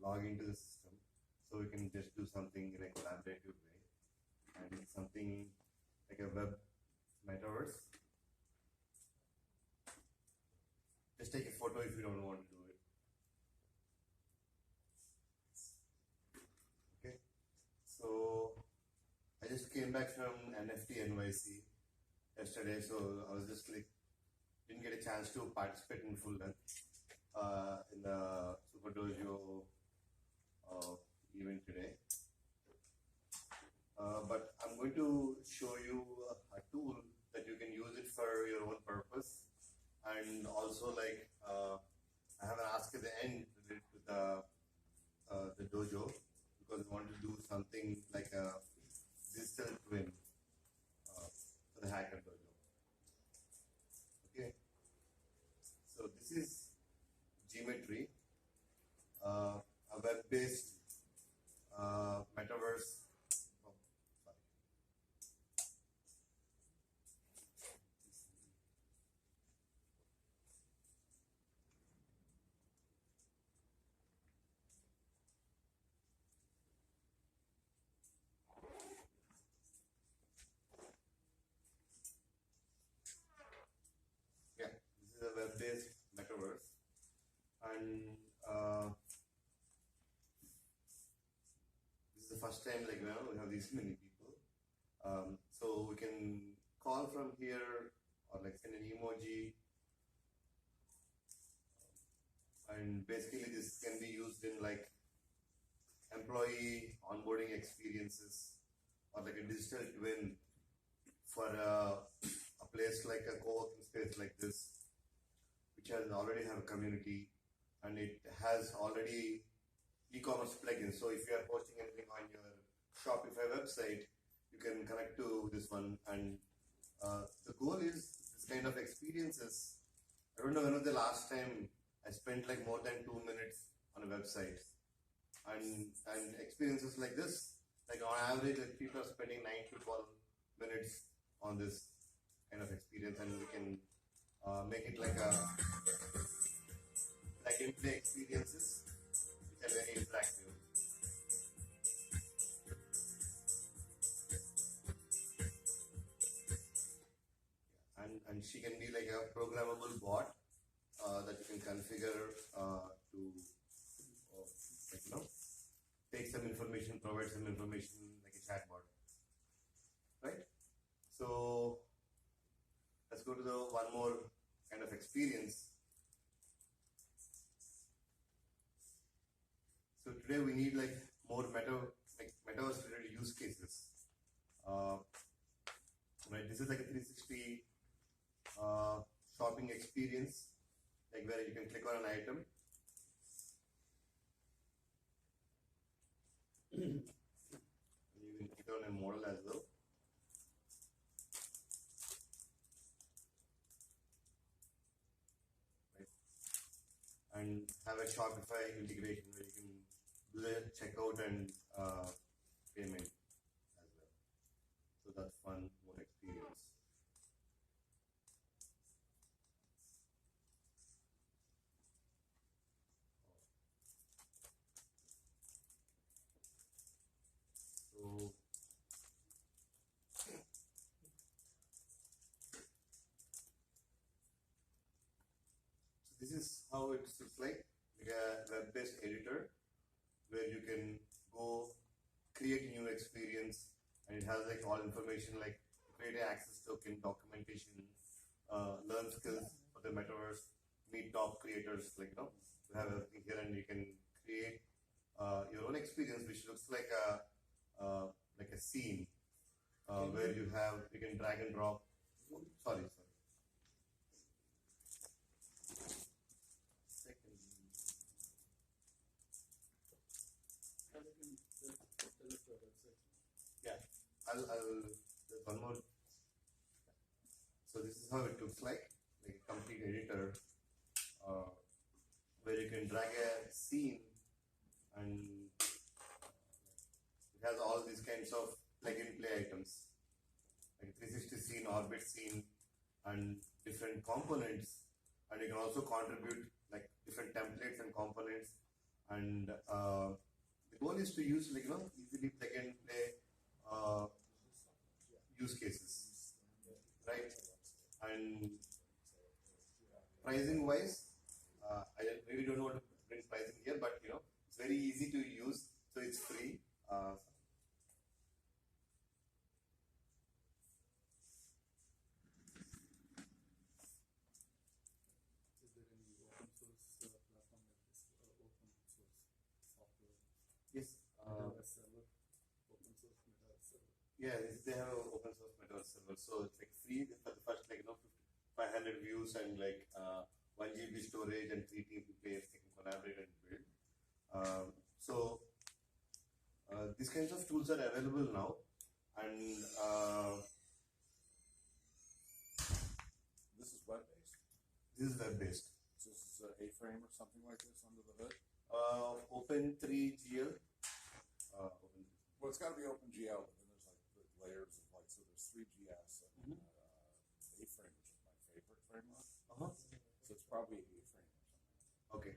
T: log into the system. So we can just do something in a collaborative way. And something like a web metaverse. Just take a photo if you don't want to do it. Okay. So I just came back from NFT NYC yesterday, so I was just like, didn't get a chance to participate in full length in the Super Dojo event today. But I'm going to show you a tool that you can use it for your own purpose. And also, like, I have an ask at the end related to the dojo, because we want to do something like a digital twin for the Hacker Dojo. Okay, so this is Geometry, a web-based metaverse. Web-based metaverse, and this is the first time like we have these many people. So we can call from here or like send an emoji, and basically this can be used in like employee onboarding experiences or like a digital twin for a place like a co-working space like this, which has already have a community and it has already e-commerce plugins. So if you are posting anything on your Shopify website, you can connect to this one. And the goal is this kind of experiences. I don't know when was the last time I spent like more than 2 minutes on a website. And experiences like this, like on average, like people are spending 9 to 12 minutes on this kind of experience, and we can make it like in-play experiences which are very interactive. And she can be like a programmable bot that you can configure to like, take some information, provide some information like a chatbot, right? So let's go to the one more kind of experience. So today we need like more metaverse related use cases. Right, this is like a 360 shopping experience, like where you can click on an item. You can click on a model as well. And have a Shopify integration where you can do the checkout and payment as well. So that's fun, more experience. So this is how it looks like a web-based editor where you can go create new experience, and it has like all information like create an access token, documentation, learn skills for the metaverse, meet top creators, like you have everything here, and you can create your own experience, which looks like a scene where you can drag and drop. Sorry. Yeah, there's one more. So this is how it looks like a complete editor, where you can drag a scene, and it has all these kinds of plug-and-play items, like 360 scene, orbit scene, and different components. And you can also contribute like different templates and components, and the goal is to use easily plug and play use cases, right? And pricing wise, I really don't know what to bring pricing here, but it's very easy to use, so it's free. Yes. Yeah, they have an open source metaverse server, so it's like free for the first 500 views and 1 GB storage and 3 team players they can collaborate and build. These kinds of tools are available now, and
U: this is web based.
T: This is web based.
U: So this is an A-frame or something like this under the hood.
T: Open3GL.
U: Well, it's got to be OpenGL, but then there's the layers of so there's 3GS and A-frame, which is my favorite framework. So it's probably A-frame or something.
T: Okay.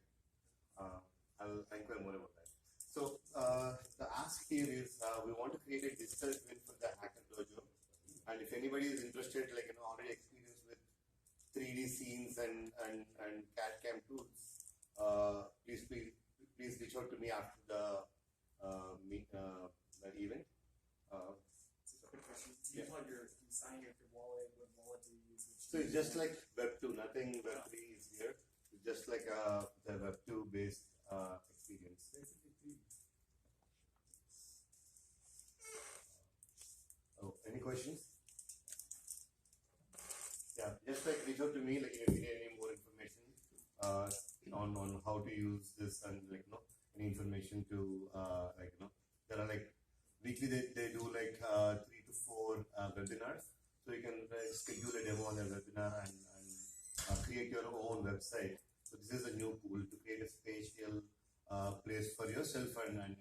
T: I'll inquire more about that. So the ask here is we want to create a digital twin for the Hacker Dojo, and if anybody is interested, already experienced with 3D scenes and CAD/CAM tools, please reach out to me after the event.
Q: Do you tell your sign your wallet? What wallet do you use?
T: So it's just like Web 2, nothing Web 3 is here. It's just like the Web 2 based experience. Oh, any questions? Yeah, just reach out to me if you need any more information on how to use this, and any information to there are weekly they do 3 to 4 webinars, so you can schedule a demo on their webinar and create your own website. So this is a new tool to create a spatial place for yourself, and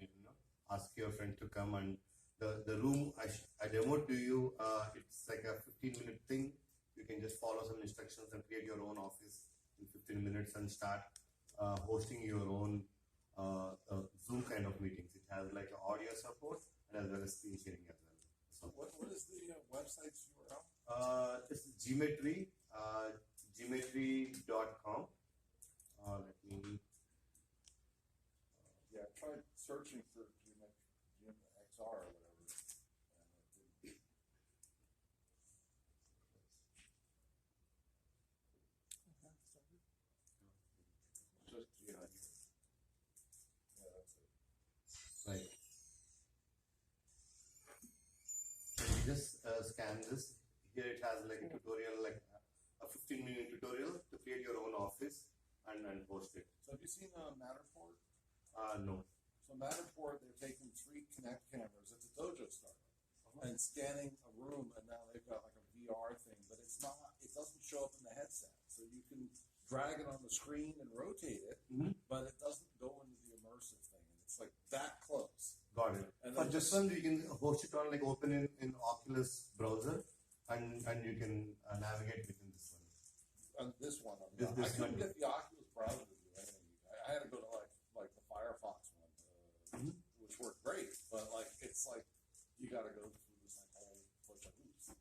T: ask your friend to come. And the room I demoed to you, it's like a 15-minute thing. You can just follow some instructions and create your own office in 15 minutes and start hosting your own Zoom kind of meetings. It has audio support and as well as screen sharing as well. So
U: what is the website's URL?
T: This is Geometry, geometry.com. Let me.
U: Yeah, I tried searching for XR or whatever.
T: Right. So you just scan this. Here it has a tutorial, a 15-minute tutorial to create your own office and host it.
U: So have you seen Matterport?
T: No.
U: So Matterport, they're taking 3 Kinect cameras. It's a dojo startup, and scanning a room, and now they've got a VR thing, but it doesn't show up in the headset. So you can drag it on the screen and rotate it, but it doesn't go into the immersive thing. And it's that close.
T: Got it.
U: And
T: For
U: just
T: this one you can host it on like open in Oculus browser, and you can navigate within this one.
U: This one.
T: This
U: I couldn't
T: one.
U: get the Oculus browser to do anything. I had to go to like the Firefox one, which worked great, but like it's like you got to go through this like whole bunch of hoops.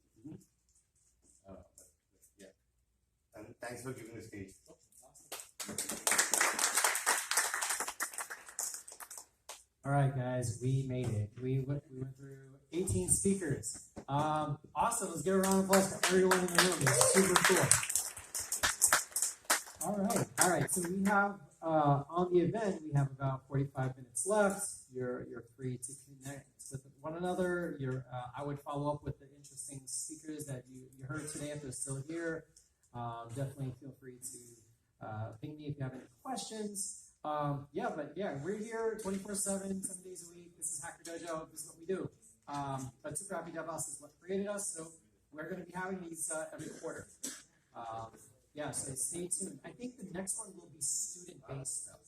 T: Yeah. And thanks for giving the stage.
B: All right, guys, we made it. We went through 18 speakers. Awesome. Let's give a round of applause for everyone in the room. It's super cool. All right. So we have on the event, we have about 45 minutes left. You're free to connect with one another. I would follow up with the interesting speakers that you heard today if they're still here. Definitely feel free to ping me if you have any questions. We're here 24/7, 7 days a week. This is Hacker Dojo. This is what we do. But Super Happy DevOps is what created us, so we're going to be having these every quarter. So stay tuned. I think the next one will be student-based stuff.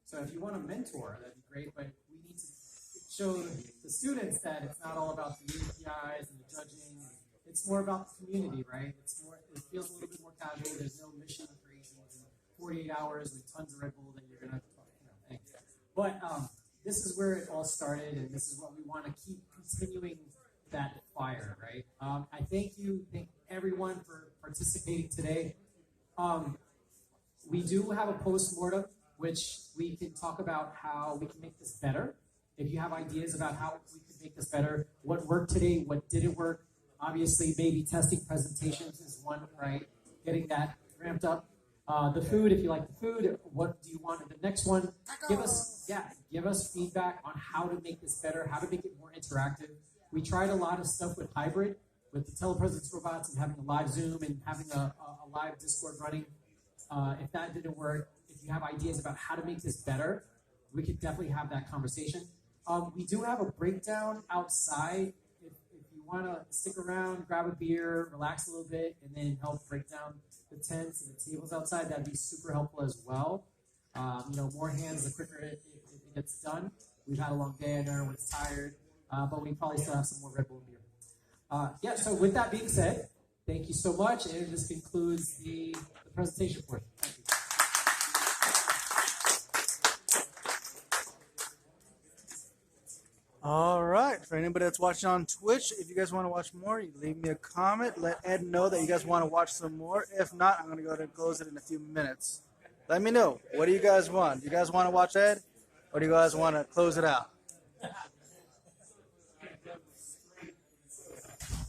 B: So if you want a mentor, that'd be great, but we need to show the students that it's not all about the APIs and the judging. It's more about the community, right? It feels a little bit more casual. There's no mission creation in 48 hours with tons of Red Bull that you're going to, anyway. But this is where it all started, and this is what we want to keep continuing that fire, right? I thank everyone for participating today. We do have a post-mortem, which we can talk about how we can make this better. If you have ideas about how we can make this better, what worked today, what didn't work, obviously maybe testing presentations is one, right? Getting that ramped up. The food, if you like the food, what do you want in the next one? Give us feedback on how to make this better, how to make it more interactive. We tried a lot of stuff with hybrid, with the telepresence robots and having a live Zoom and having a live Discord running. If that didn't work, if you have ideas about how to make this better, we could definitely have that conversation. We do have a breakdown outside. If you want to stick around, grab a beer, relax a little bit, and then help break down the tents and the tables outside, that'd be super helpful as well. More hands, the quicker it gets done. We've had a long day, I know everyone's tired, but we probably still have some more Red Bull beer. So with that being said, thank you so much, and this concludes the presentation portion. Thank you.
F: All right. For anybody that's watching on Twitch, if you guys want to watch more, you leave me a comment. Let Ed know that you guys want to watch some more. If not, I'm going to go ahead and close it in a few minutes. Let me know. What do you guys want? Do you guys want to watch Ed? Or do you guys want to close it out?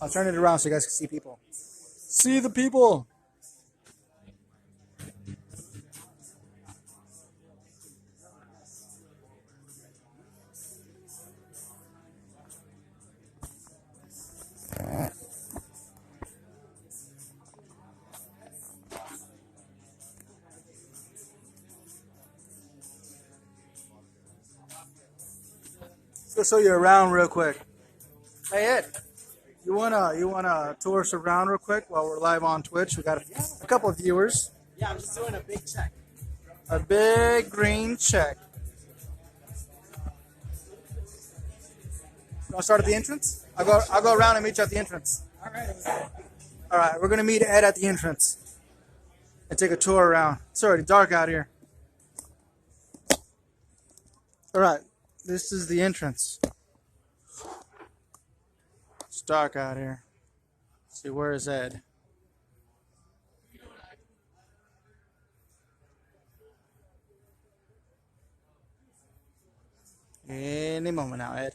F: I'll turn it around so you guys can see people. See the people. Let's go show you around real quick. Hey Ed, you wanna tour us around real quick while we're live on Twitch? We got a couple of viewers.
B: Yeah, I'm just doing a big check.
F: A big green check. You wanna start at the entrance? I'll go around and meet you at the entrance. All right, we're gonna meet Ed at the entrance and take a tour around. It's already dark out here. All right, this is the entrance. It's dark out here. Let's see, where is Ed? Any moment now, Ed.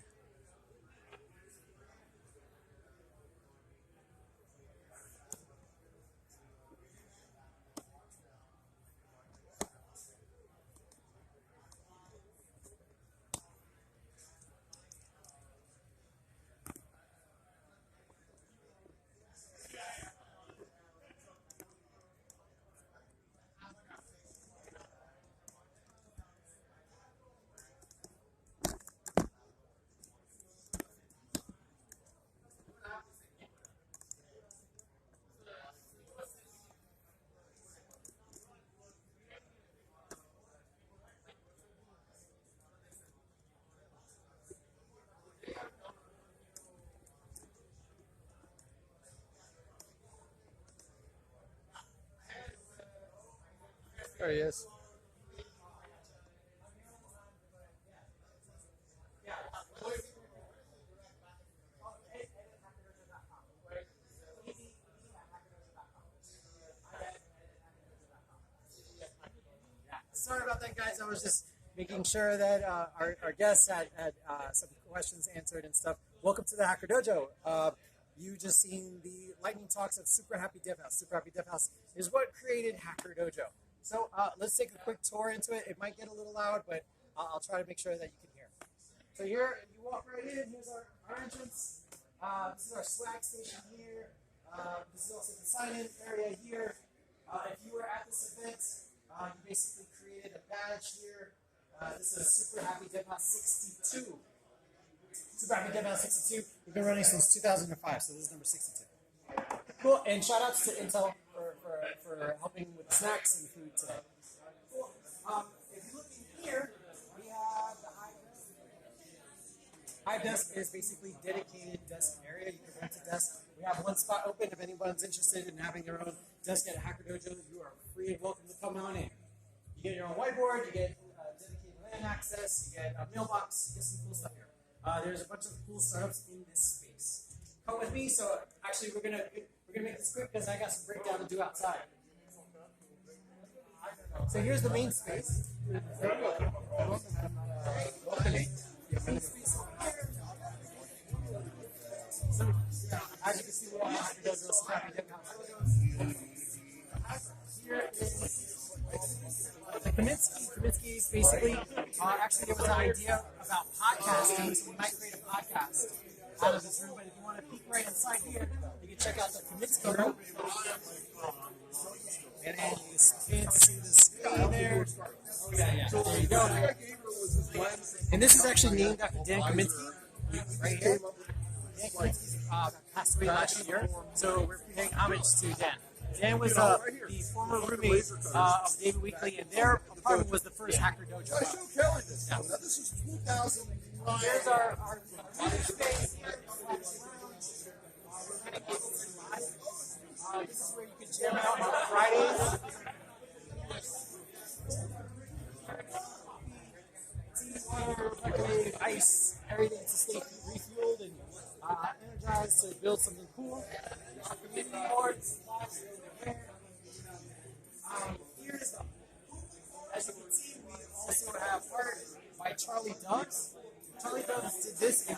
F: There he is.
B: Sorry about that, guys. I was just making sure that our guests had some questions answered and stuff. Welcome to the Hacker Dojo. You just seen the lightning talks of Super Happy Dev House. Super Happy Dev House is what created Hacker Dojo. So let's take a quick tour into it. It might get a little loud, but I'll try to make sure that you can hear. So here, you walk right in. Here's our entrance. This is our swag station here. This is also the sign-in area here. If you were at this event, you basically created a badge here. This is Super Happy Dev House 62. Super Happy Dev House 62. We've been running since 2005, so this is number 62. Cool, and shout outs to Intel for helping with snacks and food today. Cool. If you look in here, we have the Hive Desk. Hive Desk is basically dedicated desk area. You can rent a desk. We have one spot open. If anyone's interested in having their own desk at Hacker Dojo, you are free and welcome to come on in. You get your own whiteboard, you get dedicated LAN access, you get a mailbox, you get some cool stuff here. There's a bunch of cool startups in this space. Come with me. So actually, we're gonna make this quick because I got some breakdown to do outside. So here's the main space. So, as you can see, we're on Hacker Dojo Scrappy Dev House. Here is the Kaminsky. Kaminsky is basically, actually, there was an idea about podcasting, so we might create a podcast out of this room. But if you want to peek right inside here, you can check out the Kaminsky room. And then you can see the screen there. Yeah, there you go. And this is actually named after Dan Kaminsky, right here. Dan Kaminsky passed away last year, so we're paying homage to Dan. Dan was the former roommate of David Weekley, and their apartment was the first Hacker Dojo.
U: I show Kelly this. Now this is 2005.
B: Here's our space here. This is where you can jam out on Fridays. Water, ice, everything to stay refueled and energized to build something cool. Our community boards. Here's the, as you can see, we also have art by Charlie Dubs. Charlie Dubs did this in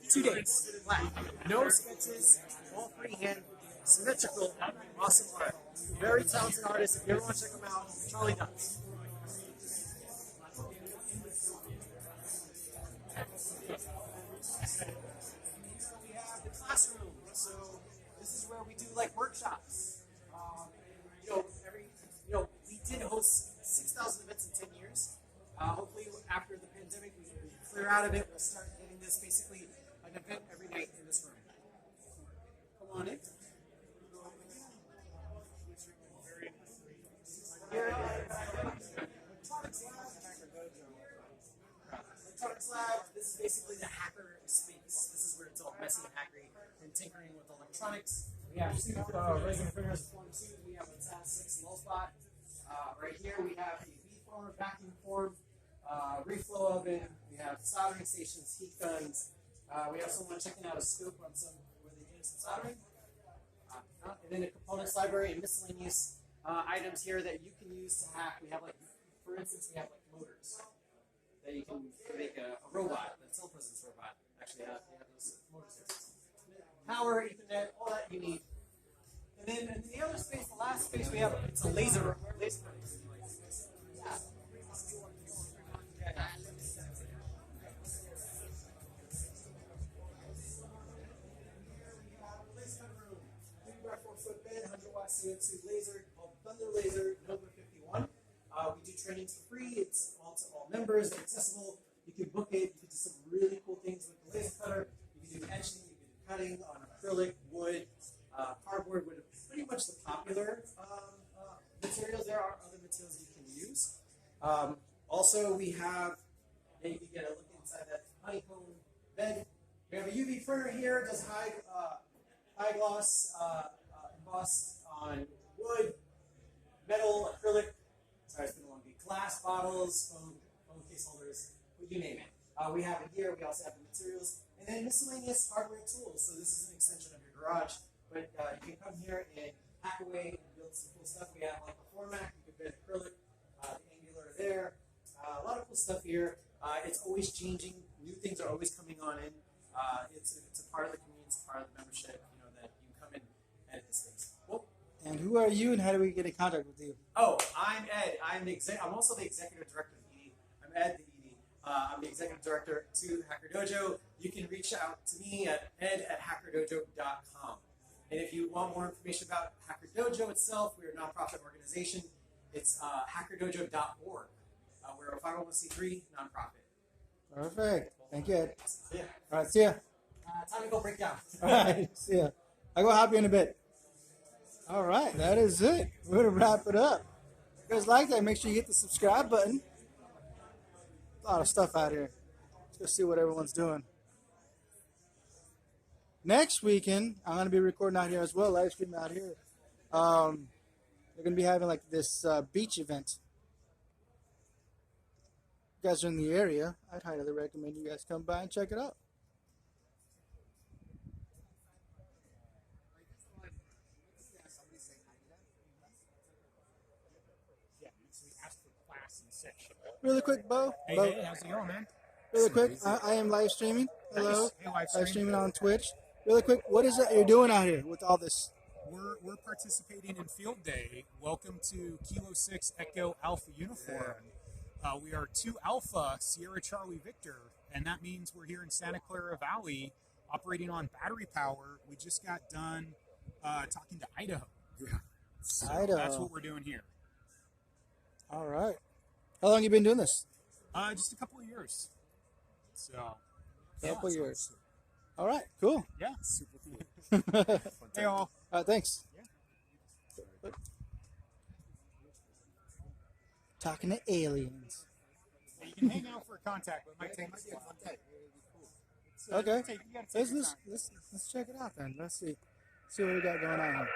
B: 2 days. Flat. No sketches, all freehand, symmetrical, awesome art. Very talented artist. If you ever want to check him out, Charlie Dubs. We have the classroom. So this is where we do like workshops. We did host 6,000 events in 10 years. Hopefully, after the pandemic, we clear out of it. We'll start getting this basically an event every night in this room. Come on in. Electronics Lab. This is basically the hacker space. This is where it's all messy and hackery and tinkering with electronics. We have two resin printers, Form 2. We have a TAS 6 low spot. Right here we have a V-form, vacuum form, reflow oven. We have soldering stations, heat guns. We have someone checking out a scope on some where they did some soldering. And then a components library and miscellaneous items here that you can use to hack. We have for instance, we have motors that you can make a robot, a telepresence robot. Actually, we have those motor systems. Power, Ethernet, all that you need. And then in the other space, the last space we have, it's a laser room. CNC laser called Thunder Laser Nova 51. We do trainings for free. It's all to all members, accessible. You can book it. You can do some really cool things with the laser cutter. You can do etching, you can do cutting on acrylic, wood, cardboard, wood. Pretty much the popular materials. There are other materials you can use. Also, we have, you can get a look inside that honeycomb bed. We have a UV printer here. It does high gloss embossed on wood, metal, acrylic, sorry, it's been a long day. Glass bottles, phone case holders, you name it. We have it here. We also have the materials. And then miscellaneous hardware tools. So this is an extension of your garage. But you can come here and hack away and build some cool stuff. We have like a floor mat. You can bend acrylic, the angular there. A lot of cool stuff here. It's always changing. New things are always coming on in. It's a part of the community. It's a part of the membership. You know that you can come in and edit this things. Whoop.
F: And who are you, and how do we get in contact with you?
B: Oh, I'm Ed. I'm also the executive director of ED. I'm Ed, the ED. I'm the executive director to Hacker Dojo. You can reach out to me at ed@hackerdojo.com. And if you want more information about Hacker Dojo itself, we're a nonprofit organization. It's hackerdojo.org. We're a 501c3 nonprofit.
F: Perfect. Thank you, Ed.
B: Yeah.
F: All right, see ya.
B: Time to go break down.
F: All right, see ya. I'll go help you in a bit. All right, that is it. We're going to wrap it up. If you guys like that, make sure you hit the subscribe button. A lot of stuff out here. Let's go see what everyone's doing. Next weekend, I'm going to be recording out here as well, live streaming out here. They're going to be having like this beach event. If you guys are in the area, I'd highly recommend you guys come by and check it out. Really quick, Bo.
A: Hey,
F: Bo.
A: hey, how's it going, man?
F: Really quick, I am live streaming. Hello.
A: Nice. Hey, live
F: Live
A: streaming.
F: streaming on Twitch. Really quick, what is it you're doing out here with all this?
A: We're participating in Field Day. Welcome to Kilo 6 Echo Alpha Uniform. We are 2 Alpha Sierra Charlie Victor, and that means we're here in Santa Clara Valley operating on battery power. We just got done talking to Idaho. Yeah. So
F: Idaho.
A: That's what we're doing here.
F: All right. How long you been doing this?
A: Just a couple of years. So.
F: Couple years. All right. Cool.
A: Yeah. Super cool. Hey, all.
F: All right. Thanks.
A: Yeah.
F: Talking to aliens.
A: You can hang out for a contact, but it might take a while.
F: Okay.
A: You gotta take your time.
F: Let's check it out then. Let's see what we got going on here.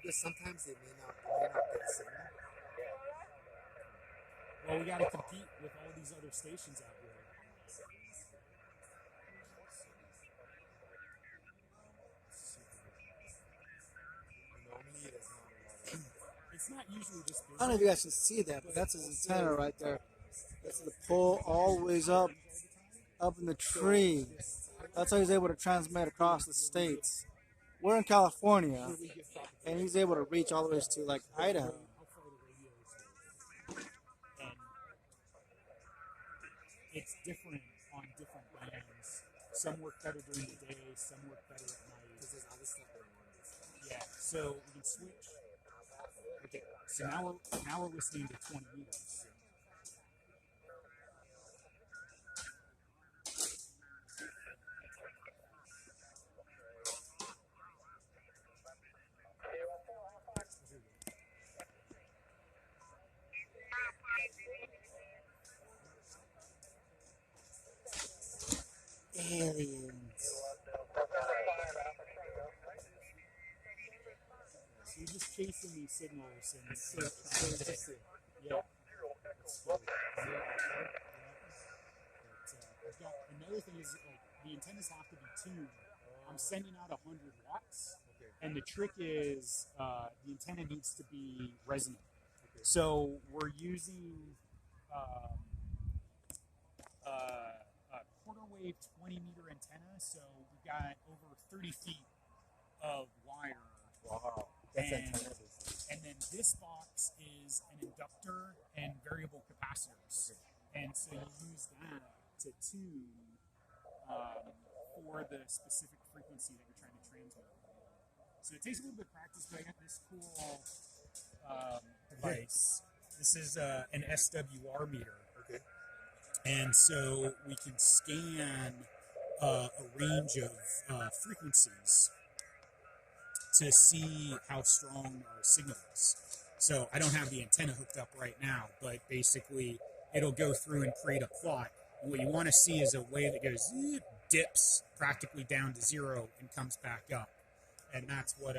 I: Because sometimes they may not get a signal.
A: Well, we got to compete with all these other stations out there. It's not usually this busy.
F: I don't know if you guys can see that, but that's his antenna right there. That's the pole all the way up in the tree. That's how he's able to transmit across the states. We're in California, and he's able to reach all the way to like Idaho.
A: It's different on different bands. Some work better during the day, some work better at night. Yeah, so we can switch. Okay, so now we're listening to 20 meters.
F: Aliens.
A: So you're just chasing these signals and yeah. Another thing is like the antennas have to be tuned. I'm sending out 100 watts, and the trick is the antenna needs to be resonant. So we're using a quarter wave 20 meter antenna, so we've got over 30 feet of wire.
I: Wow.
A: And then this box is an inductor and variable capacitors. And so you use that to tune for the specific frequency that you're trying to transmit. So it takes a little bit of practice, but I got this cool device. This is an SWR meter.
I: Okay.
A: And so we can scan a range of frequencies to see how strong our signal is. So I don't have the antenna hooked up right now, but basically it'll go through and create a plot. And what you want to see is a wave that goes, dips practically down to zero and comes back up. And that's what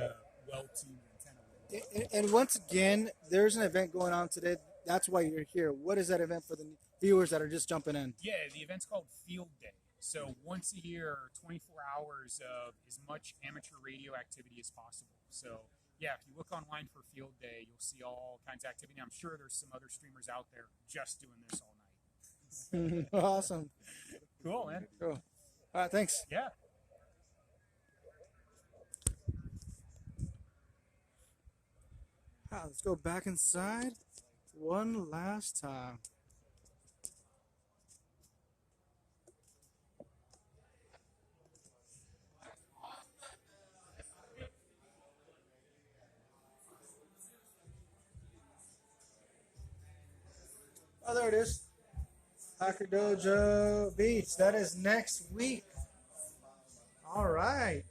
A: well-tuned antenna will.
F: And once again, there's an event going on today. That's why you're here. What is that event for the viewers that are just jumping in?
A: Yeah, the event's called Field Day. So once a year, 24 hours of as much amateur radio activity as possible. So yeah, if you look online for Field Day, you'll see all kinds of activity. I'm sure there's some other streamers out there just doing this all night.
F: Awesome.
A: Cool, man.
F: Cool. All right, thanks.
A: Yeah.
F: All right, let's go back inside one last time. Oh, there it is. Hacker Dojo Beach. That is next week. All right.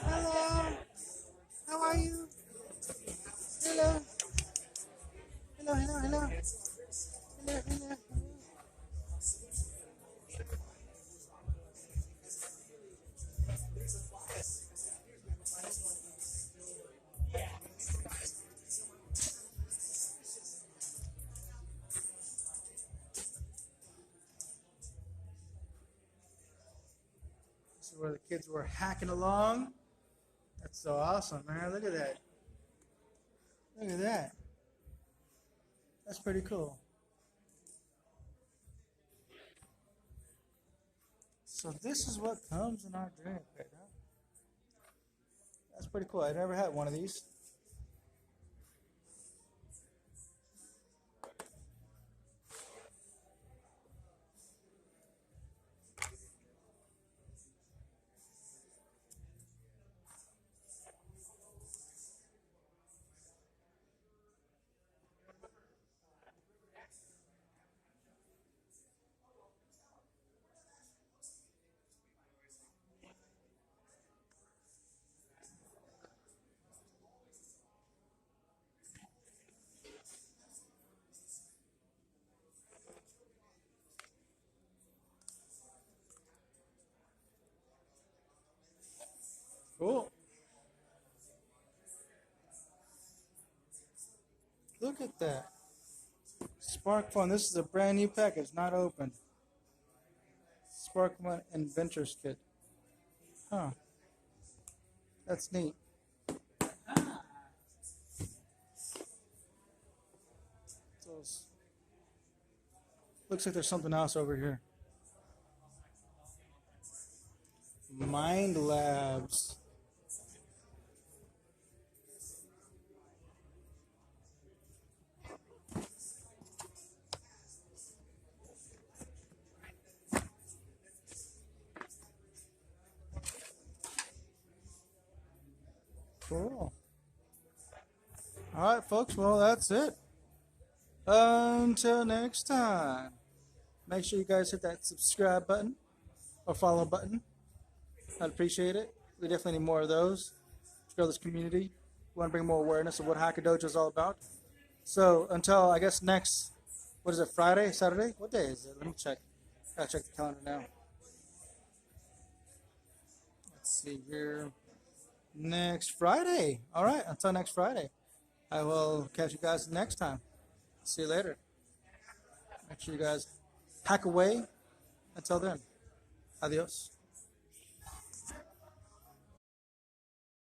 F: Hello. How are you? Hello. Hello, hello, hello. Hello, hello. This is where the kids were hacking along. That's so awesome, man. Look at that. Look at that. That's pretty cool. So this is what comes in our drink right now. That's pretty cool. I never had one of these. Cool. Look at that. Spark Fun. This is a brand new package, not open. Spark Fun Inventors Kit. Huh. That's neat. Looks like there's something else over here. Mind Labs. Cool. All right, folks. Well, that's it. Until next time, make sure you guys hit that subscribe button or follow button. I'd appreciate it. We definitely need more of those to grow this community. We want to bring more awareness of what Hacker Dojo is all about. So until, I guess, next, what is it, Friday, Saturday? What day is it? Let me check. Gotta check the calendar now. see here. Next Friday. All right. Until next Friday. I will catch you guys next time. See you later. Make sure you guys hack away. Until then, adios.